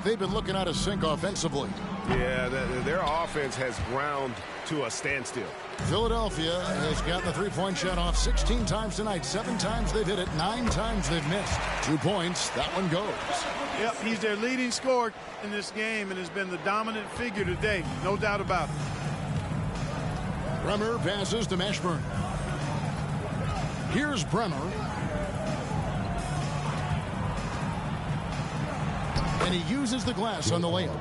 They've been looking out of sync offensively. Yeah, their offense has ground to a standstill. Philadelphia has gotten the three-point shot off 16 times tonight. 7 times they've hit it, 9 times they've missed. 2 points, that one goes. Yep, he's their leading scorer in this game and has been the dominant figure today. No doubt about it. Bremer passes to Mashburn. Here's Bremer. And he uses the glass on the layup.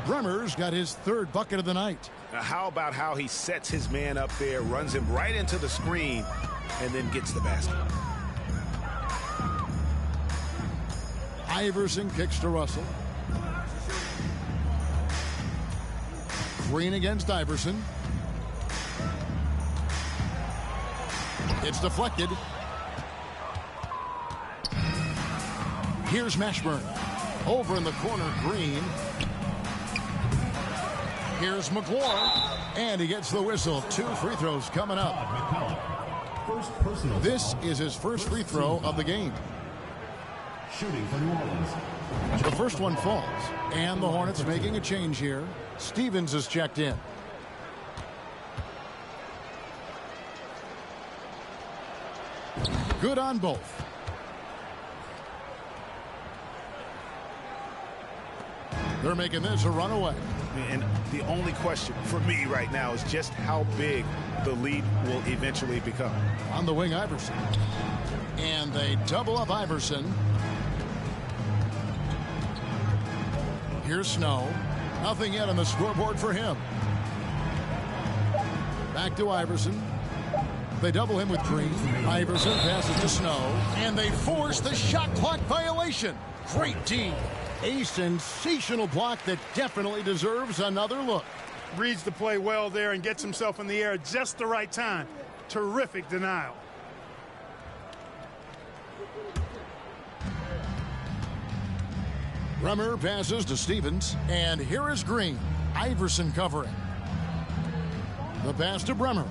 Bremer's got his 3rd bucket of the night. Now, how about how he sets his man up there, runs him right into the screen, and then gets the basket. Iverson kicks to Russell. Green against Iverson. It's deflected. Here's Mashburn. Over in the corner, Green. Here's McClure. And he gets the whistle. 2 free throws coming up. This is his first free throw of the game. Shooting for New Orleans. The first one falls. And the Hornets making a change here. Stevens is checked in. Good on both. They're making this a runaway. And the only question for me right now is just how big the lead will eventually become. On the wing, Iverson. And they double up Iverson. Here's Snow. Nothing yet on the scoreboard for him. Back to Iverson. They double him with Green. Iverson passes to Snow. And they force the shot clock violation. Great D. A sensational block that definitely deserves another look. Reads the play well there and gets himself in the air at just the right time. Terrific denial. Bremer passes to Stevens. And here is Green. Iverson covering. The pass to Bremer.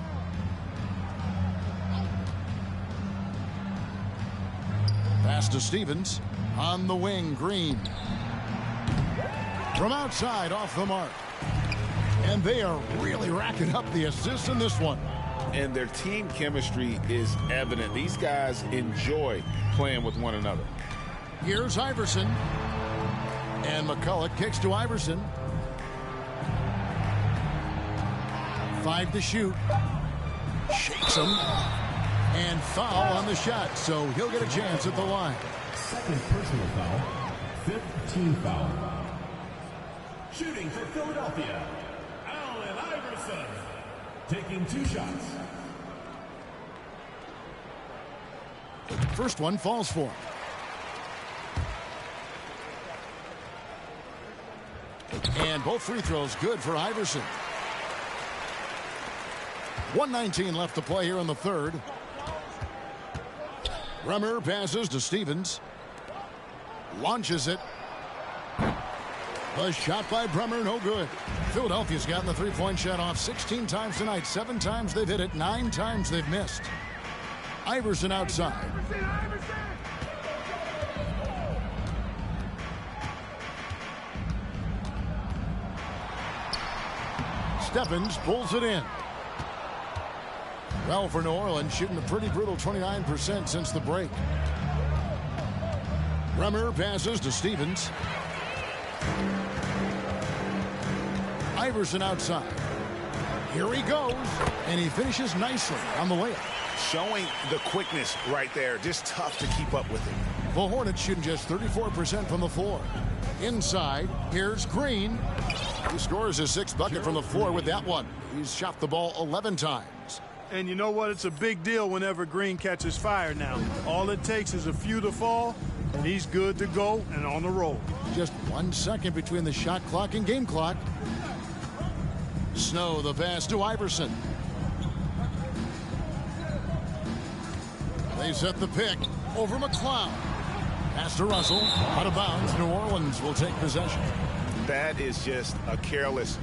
Pass to Stevens. On the wing, Green. From outside, off the mark. And they are really racking up the assists in this one. And their team chemistry is evident. These guys enjoy playing with one another. Here's Iverson. And McCulloch kicks to Iverson. 5 to shoot. Shakes him. And foul on the shot, so he'll get a chance at the line. Second personal foul. 5th team foul. Shooting for Philadelphia, Allen Iverson. Taking 2 shots. First one falls for him. And both free throws good for Iverson. 1:19 left to play here in the 3rd. Bremer passes to Stevens. Launches it. The shot by Bremer, no good. Philadelphia's gotten the three-point shot off 16 times tonight. 7 times they've hit it, 9 times they've missed. Iverson outside. Stephens pulls it in. Well, for New Orleans, shooting a pretty brutal 29% since the break. Bremer passes to Stevens. Iverson outside. Here he goes. And he finishes nicely on the layup. Showing the quickness right there. Just tough to keep up with him. The Hornets shooting just 34% from the floor. Inside, here's Green. He scores his 6th bucket from the floor with that one. He's shot the ball 11 times. And you know what? It's a big deal whenever Green catches fire now. All it takes is a few to fall, and he's good to go and on the roll. Just 1 second between the shot clock and game clock. Snow, the pass to Iverson. They set the pick over McCloud. Pass to Russell. Out of bounds. New Orleans will take possession. That is just a careless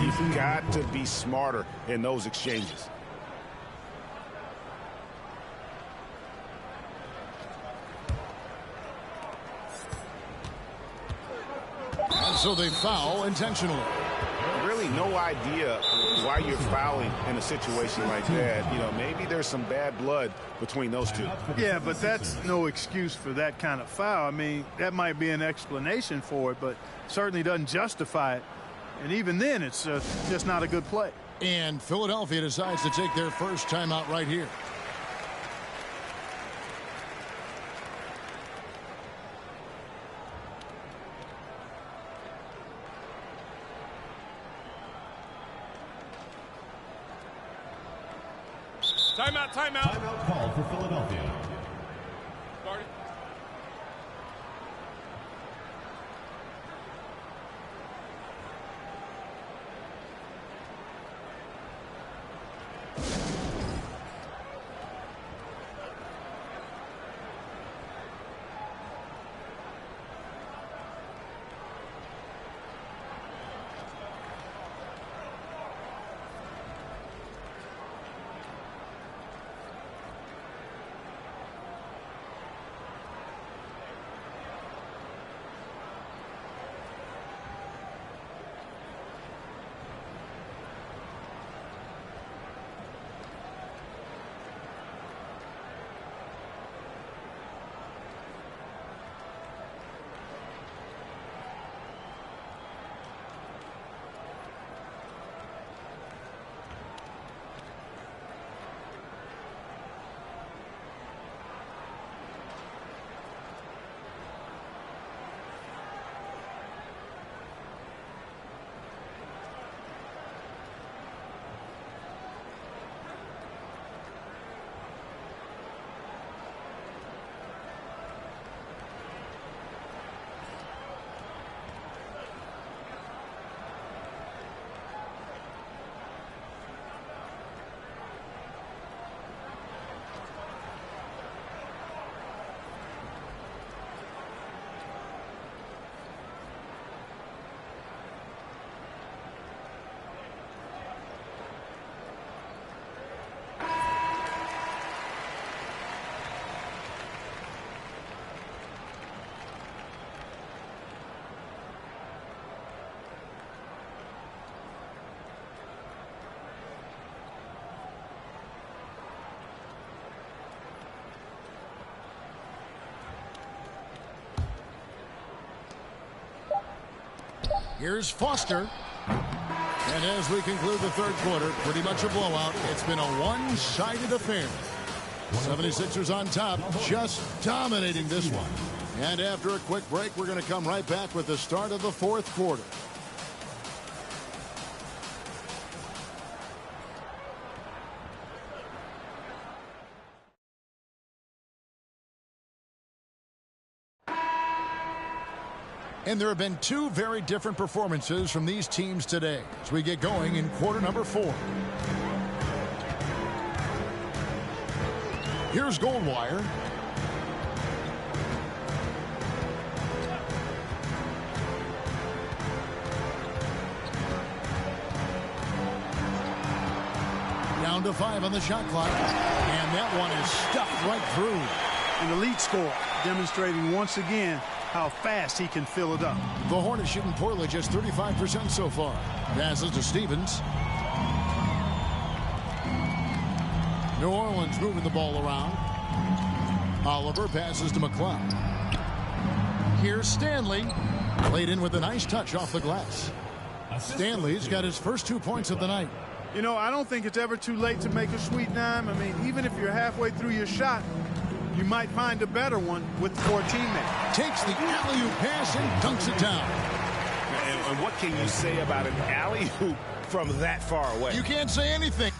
You've got to be smarter in those exchanges. And so they foul intentionally. Really no idea why you're fouling in a situation like that. You know, maybe there's some bad blood between those two. Yeah, but that's no excuse for that kind of foul. I mean, that might be an explanation for it, but certainly doesn't justify it. And even then, it's just not a good play. And Philadelphia decides to take their first timeout right here. Timeout, timeout. Timeout called for Philadelphia. Started. Here's Foster. And as we conclude the third quarter, pretty much a blowout. It's been a one-sided affair. 76ers on top, just dominating this one. And after a quick break, we're going to come right back with the start of the fourth quarter. And there have been two very different performances from these teams today as we get going in quarter number 4. Here's Goldwire. Down to 5 on the shot clock. And that one is stuffed right through. An elite score, demonstrating once again how fast he can fill it up. The Hornets shooting poorly, just 35% so far. Passes to Stevens. New Orleans moving the ball around. Oliver passes to McLeod. Here's Stanley. Played in with a nice touch off the glass. Stanley's got his first 2 points of the night. You know, I don't think it's ever too late to make a sweet dime. I mean, even if you're halfway through your shot, you might find a better one with for a teammate. Takes the alley-oop pass and dunks it down. And what can you say about an alley-oop from that far away? You can't say anything.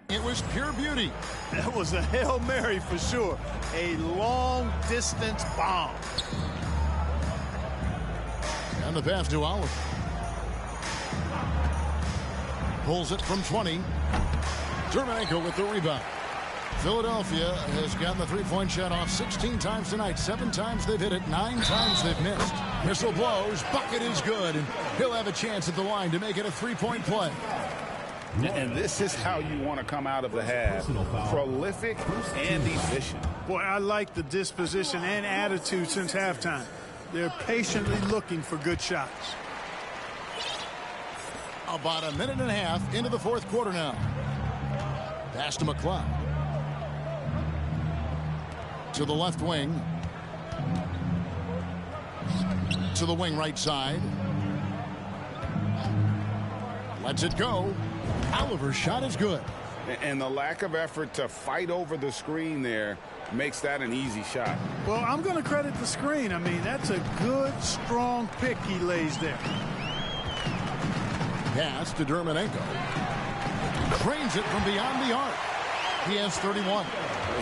It was pure beauty. That was a Hail Mary for sure. A long-distance bomb. And the pass to Oliver. Pulls it from 20. Dermenenko with the rebound. Philadelphia has gotten the three-point shot off 16 times tonight. 7 times they've hit it. 9 times they've missed. Whistle blows. Bucket is good. And he'll have a chance at the line to make it a three-point play. And this is how you want to come out of the half. Prolific and efficient. Boy, I like the disposition and attitude since halftime. They're patiently looking for good shots. About a minute and a half into the fourth quarter now. Pass to McCloud. To the left wing. To the wing right side. Lets it go. Oliver's shot is good. And the lack of effort to fight over the screen there makes that an easy shot. Well, I'm going to credit the screen. I mean, that's a good, strong pick he lays there. Pass to Dermenenko. Cranes it from beyond the arc. He has 31.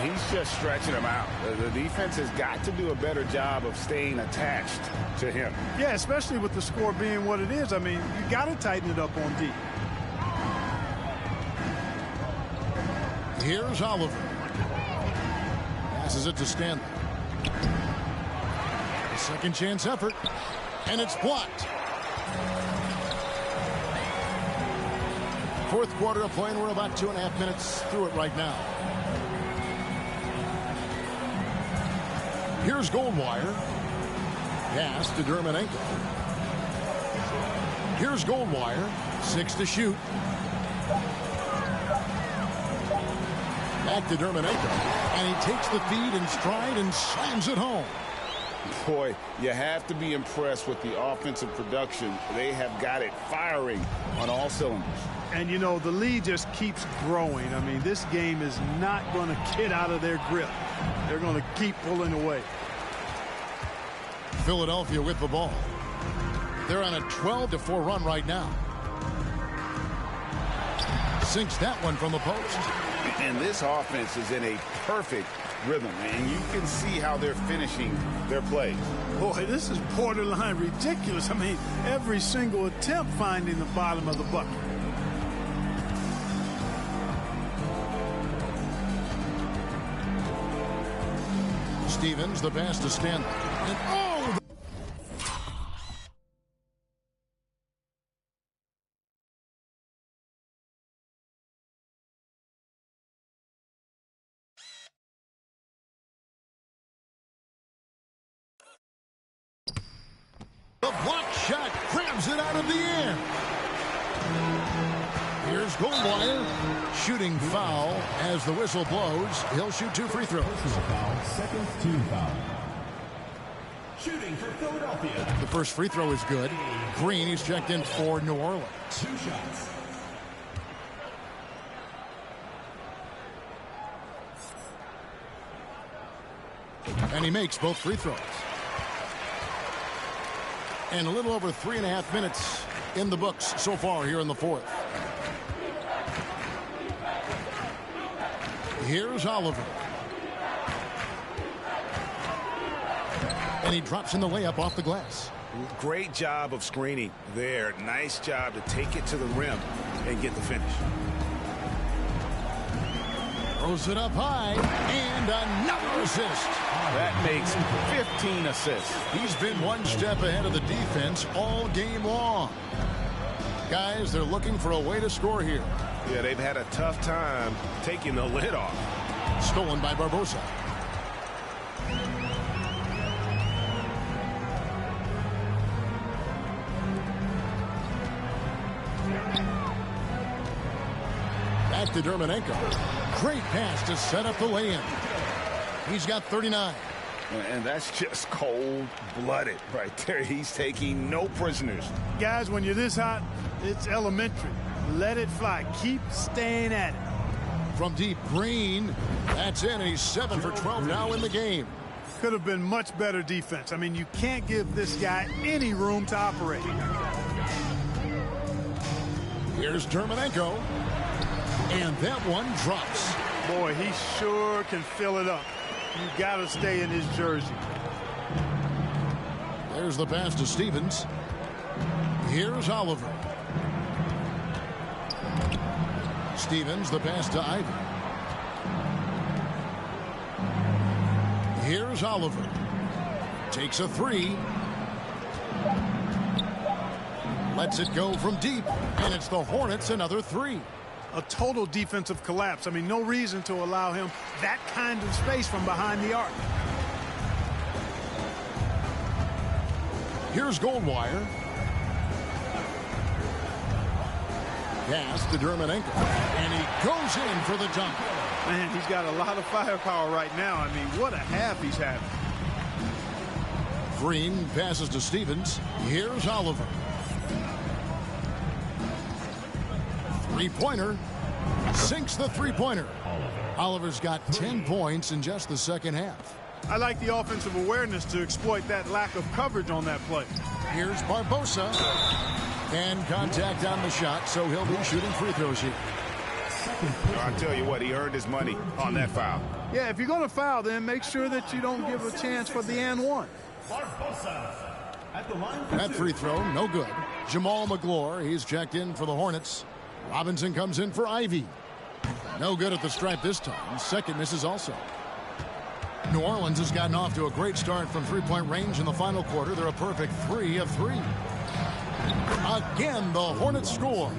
He's just stretching him out. The defense has got to do a better job of staying attached to him. Yeah, especially with the score being what it is. I mean, you got to tighten it up on D. Here's Oliver. Passes it to Stanley. A second chance effort. And it's blocked. Fourth quarter of play, and we're about 2.5 minutes through it right now. Here's Goldwire. Pass to Dermenenko. Here's Goldwire. 6 to shoot. Back to Dermenenko. And he takes the feed in stride and slams it home. Boy, you have to be impressed with the offensive production. They have got it firing on all cylinders. And, you know, the lead just keeps growing. I mean, this game is not going to get out of their grip. They're going to keep pulling away. Philadelphia with the ball. They're on a 12-4 run right now. Sinks that one from the post. And this offense is in a perfect rhythm, and you can see how they're finishing their plays. Boy, this is borderline ridiculous. I mean, every single attempt finding the bottom of the bucket. Stevens, the pass to Stanley. And oh! The block shot grabs it out of the air. Here's Goldwire. Shooting foul as the whistle blows. He'll shoot 2 free throws. Second team foul. Shooting for Philadelphia. The first free throw is good. Green, he's checked in for New Orleans. 2 shots. And he makes both free throws. And a little over 3.5 minutes in the books so far here in the fourth. Here's Oliver. And he drops in the layup off the glass. Great job of screening there. Nice job to take it to the rim and get the finish. Throws it up high. And another assist. That makes 15 assists. He's been one step ahead of the defense all game long. Guys, they're looking for a way to score here. Yeah, they've had a tough time taking the lid off. Stolen by Barbosa. Back to Dermenenko. Great pass to set up the lay-in. He's got 39. And that's just cold-blooded right there. He's taking no prisoners. Guys, when you're this hot, it's elementary. Let it fly. Keep staying at it. From deep, Green. That's in, and he's 7 for 12 now in the game. Could have been much better defense. I mean, you can't give this guy any room to operate. Here's Dermenenko. And that one drops. Boy, he sure can fill it up. You got to stay in his jersey. There's the pass to Stevens. Here's Oliver. Stevens, the pass to Ivy. Here's Oliver. Takes a three. Lets it go from deep. And it's the Hornets another three. A total defensive collapse. I mean, no reason to allow him that kind of space from behind the arc. Here's Goldwire. Pass to Dermonenko. And he goes in for the dunk. Man, he's got a lot of firepower right now. I mean, what a half he's having. Green passes to Stevens. Here's Oliver. Three-pointer. Sinks the three-pointer. Oliver's got 10 points in just the second half. I like the offensive awareness to exploit that lack of coverage on that play. Here's Barbosa. And contact on the shot, so he'll be shooting free throws here. I tell you what, he earned his money on that foul. Yeah, if you're going to foul, then make sure that you don't give a chance for the and one. That free throw, no good. Jamal McGlure, he's checked in for the Hornets. Robinson comes in for Ivy. No good at the stripe this time. Second misses also. New Orleans has gotten off to a great start from three-point range in the final quarter. They're a perfect 3 of 3. Again, the Hornets score.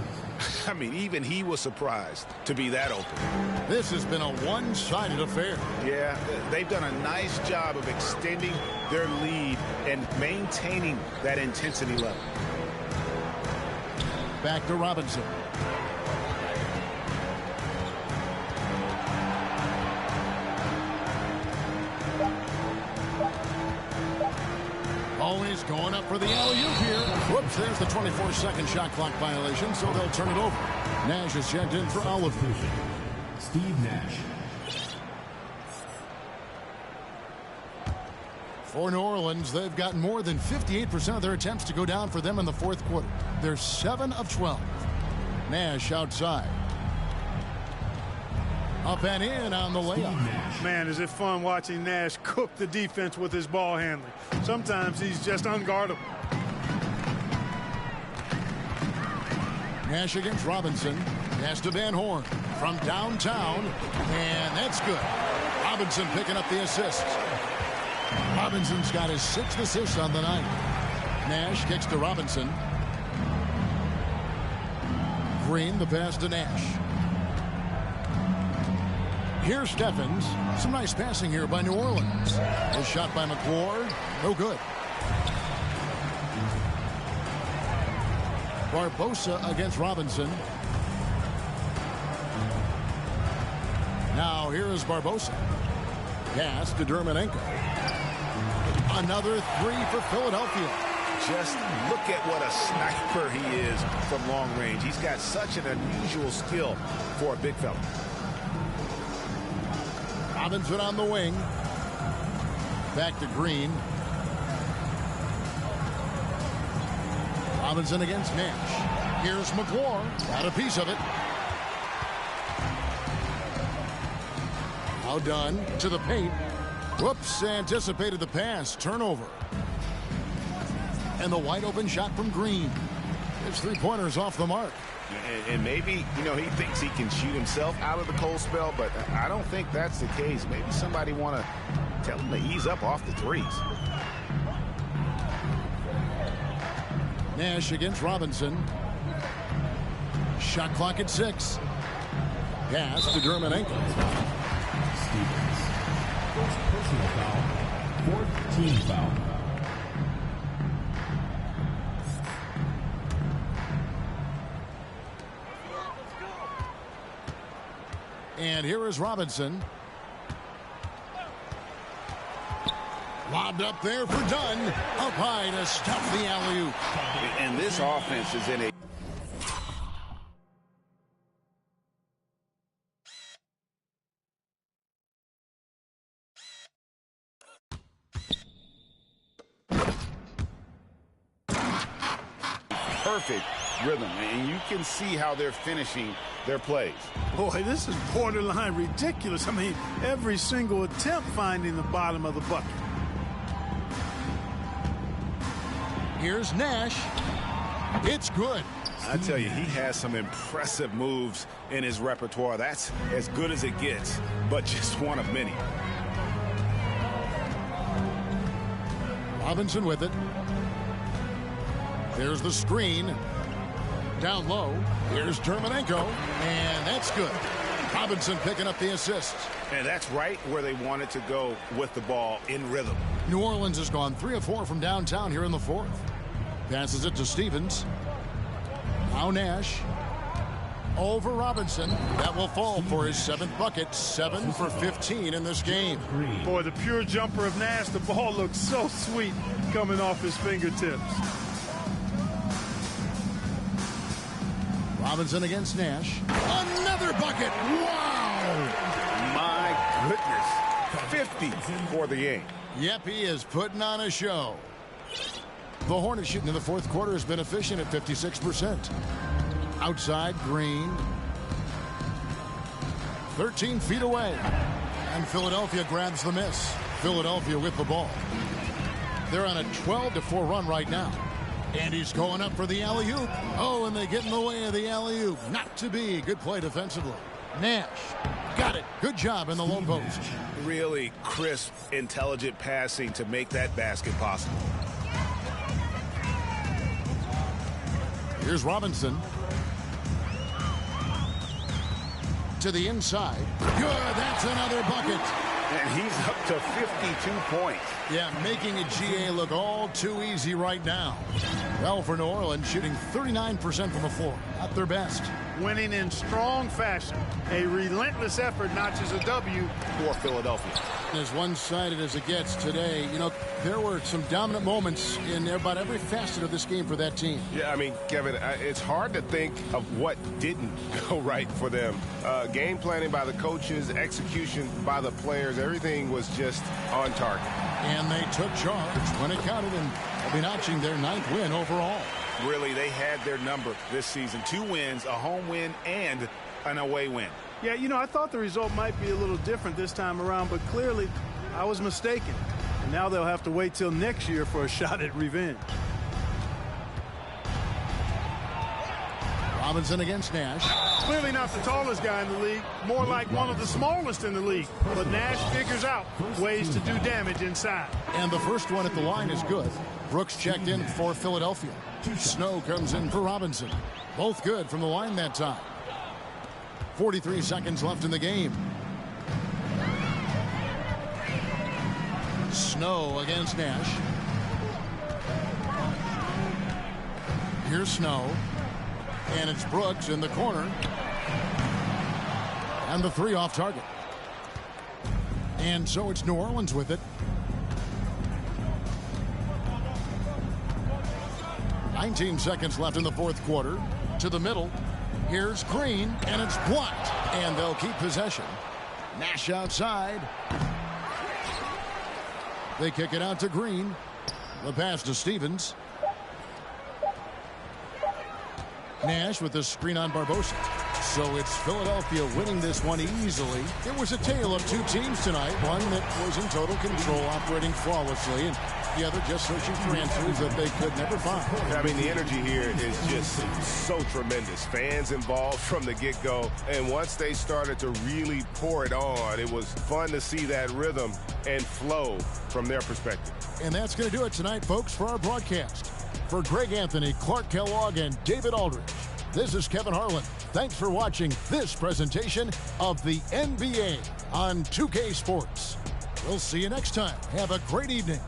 I mean, even he was surprised to be that open. This has been a one-sided affair. Yeah, they've done a nice job of extending their lead and maintaining that intensity level. Back to Robinson. Always going up for the alley-oop here. Whoops, there's the 24-second shot clock violation, so they'll turn it over. Nash is checked in for Oliver. Steve Nash. For New Orleans, they've gotten more than 58% of their attempts to go down for them in the fourth quarter. They're 7 of 12. Nash outside. Up and in on the layup. Man, is it fun watching Nash cook the defense with his ball handling. Sometimes he's just unguardable. Nash against Robinson. Pass to Van Horn from downtown. And that's good. Robinson picking up the assist. Robinson's got his 6th assist on the night. Nash kicks to Robinson. Green, the pass to Nash. Here's Steffens. Some nice passing here by New Orleans. His shot by McGlure. No good. Barbosa against Robinson. Now here is Barbosa. Pass to Dermonenko. Another three for Philadelphia. Just look at what a sniper he is from long range. He's got such an unusual skill for a big fella. Robinson on the wing. Back to Green. Robinson against Nash. Here's McGlure. Got a piece of it. Now done to the paint. Whoops, anticipated the pass. Turnover. And the wide open shot from Green. His three-pointers off the mark. And maybe, you know, he thinks he can shoot himself out of the cold spell, but I don't think that's the case. Maybe somebody want to tell him to ease up off the threes. Nash against Robinson. Shot clock at 6. Pass to Dermonenko. Stevens. First personal foul. 4th team foul. And here is Robinson. Lobbed up there for Dunn. Up high to stuff the alley-oop. And this offense is in a perfect rhythm, and you can see how they're finishing their plays. Boy, this is borderline ridiculous. I mean, every single attempt finding the bottom of the bucket. Here's Nash. It's good. I tell you, he has some impressive moves in his repertoire. That's as good as it gets, but just one of many. Robinson with it. There's the screen. Down low. Here's Germanenko. And that's good. Robinson picking up the assist. And that's right where they wanted to go with the ball, in rhythm. New Orleans has gone 3 of 4 from downtown here in the fourth. Passes it to Stevens. Now Nash. Over Robinson. That will fall for his 7th bucket. 7 for 15 in this game. Boy, the pure jumper of Nash. The ball looks so sweet coming off his fingertips. Robinson against Nash. Another bucket. Wow. My goodness. 50 for the game. Yep, he is putting on a show. The Hornets shooting in the fourth quarter has been efficient at 56%. Outside, Green. 13 feet away. And Philadelphia grabs the miss. Philadelphia with the ball. They're on a 12-4 run right now. And he's going up for the alley-oop. Oh, and they get in the way of the alley-oop. Not to be. Good play defensively. Nash. Got it. Good job in the low post. Really crisp, intelligent passing to make that basket possible. Here's Robinson. To the inside. Good. That's another bucket. And he's up to 52 points. Yeah, making a GA look all too easy right now. Well, for New Orleans, shooting 39% from the floor. Not their best. Winning in strong fashion. A relentless effort notches a W For Philadelphia. As one-sided as it gets today, you know, there were some dominant moments in about every facet of this game for that team. Yeah, I mean, Kevin, it's hard to think of what didn't go right for them. Game planning by the coaches, execution by the players, everything was just on target. And they took charge when it counted, and they'll be notching their 9th win overall. Really, they had their number this season. 2 wins, a home win, and an away win. Yeah, you know, I thought the result might be a little different this time around, but clearly I was mistaken. And now they'll have to wait till next year for a shot at revenge. Robinson against Nash. Clearly not the tallest guy in the league, more like one of the smallest in the league. But Nash figures out ways to do damage inside. And the first one at the line is good. Brooks checked in for Philadelphia. Snow comes in for Robinson. Both good from the line that time. 43 seconds left in the game. Snow against Nash. Here's Snow. And it's Brooks in the corner. And the 3 off target. And so it's New Orleans with it. 19 seconds left in the fourth quarter. To the middle. Here's Green, and it's blocked. And they'll keep possession. Nash outside. They kick it out to Green. The pass to Stevens. Nash with the screen on Barbosa. So it's Philadelphia winning this one easily. It was a tale of 2 teams tonight. One that was in total control, operating flawlessly, and the other just searching for answers that they could never find. I mean, the energy here is just so tremendous. Fans involved from the get-go. And once they started to really pour it on, it was fun to see that rhythm and flow from their perspective. And that's going to do it tonight, folks, for our broadcast. For Greg Anthony, Clark Kellogg, and David Aldridge, this is Kevin Harlan. Thanks for watching this presentation of the NBA on 2K Sports. We'll see you next time. Have a great evening.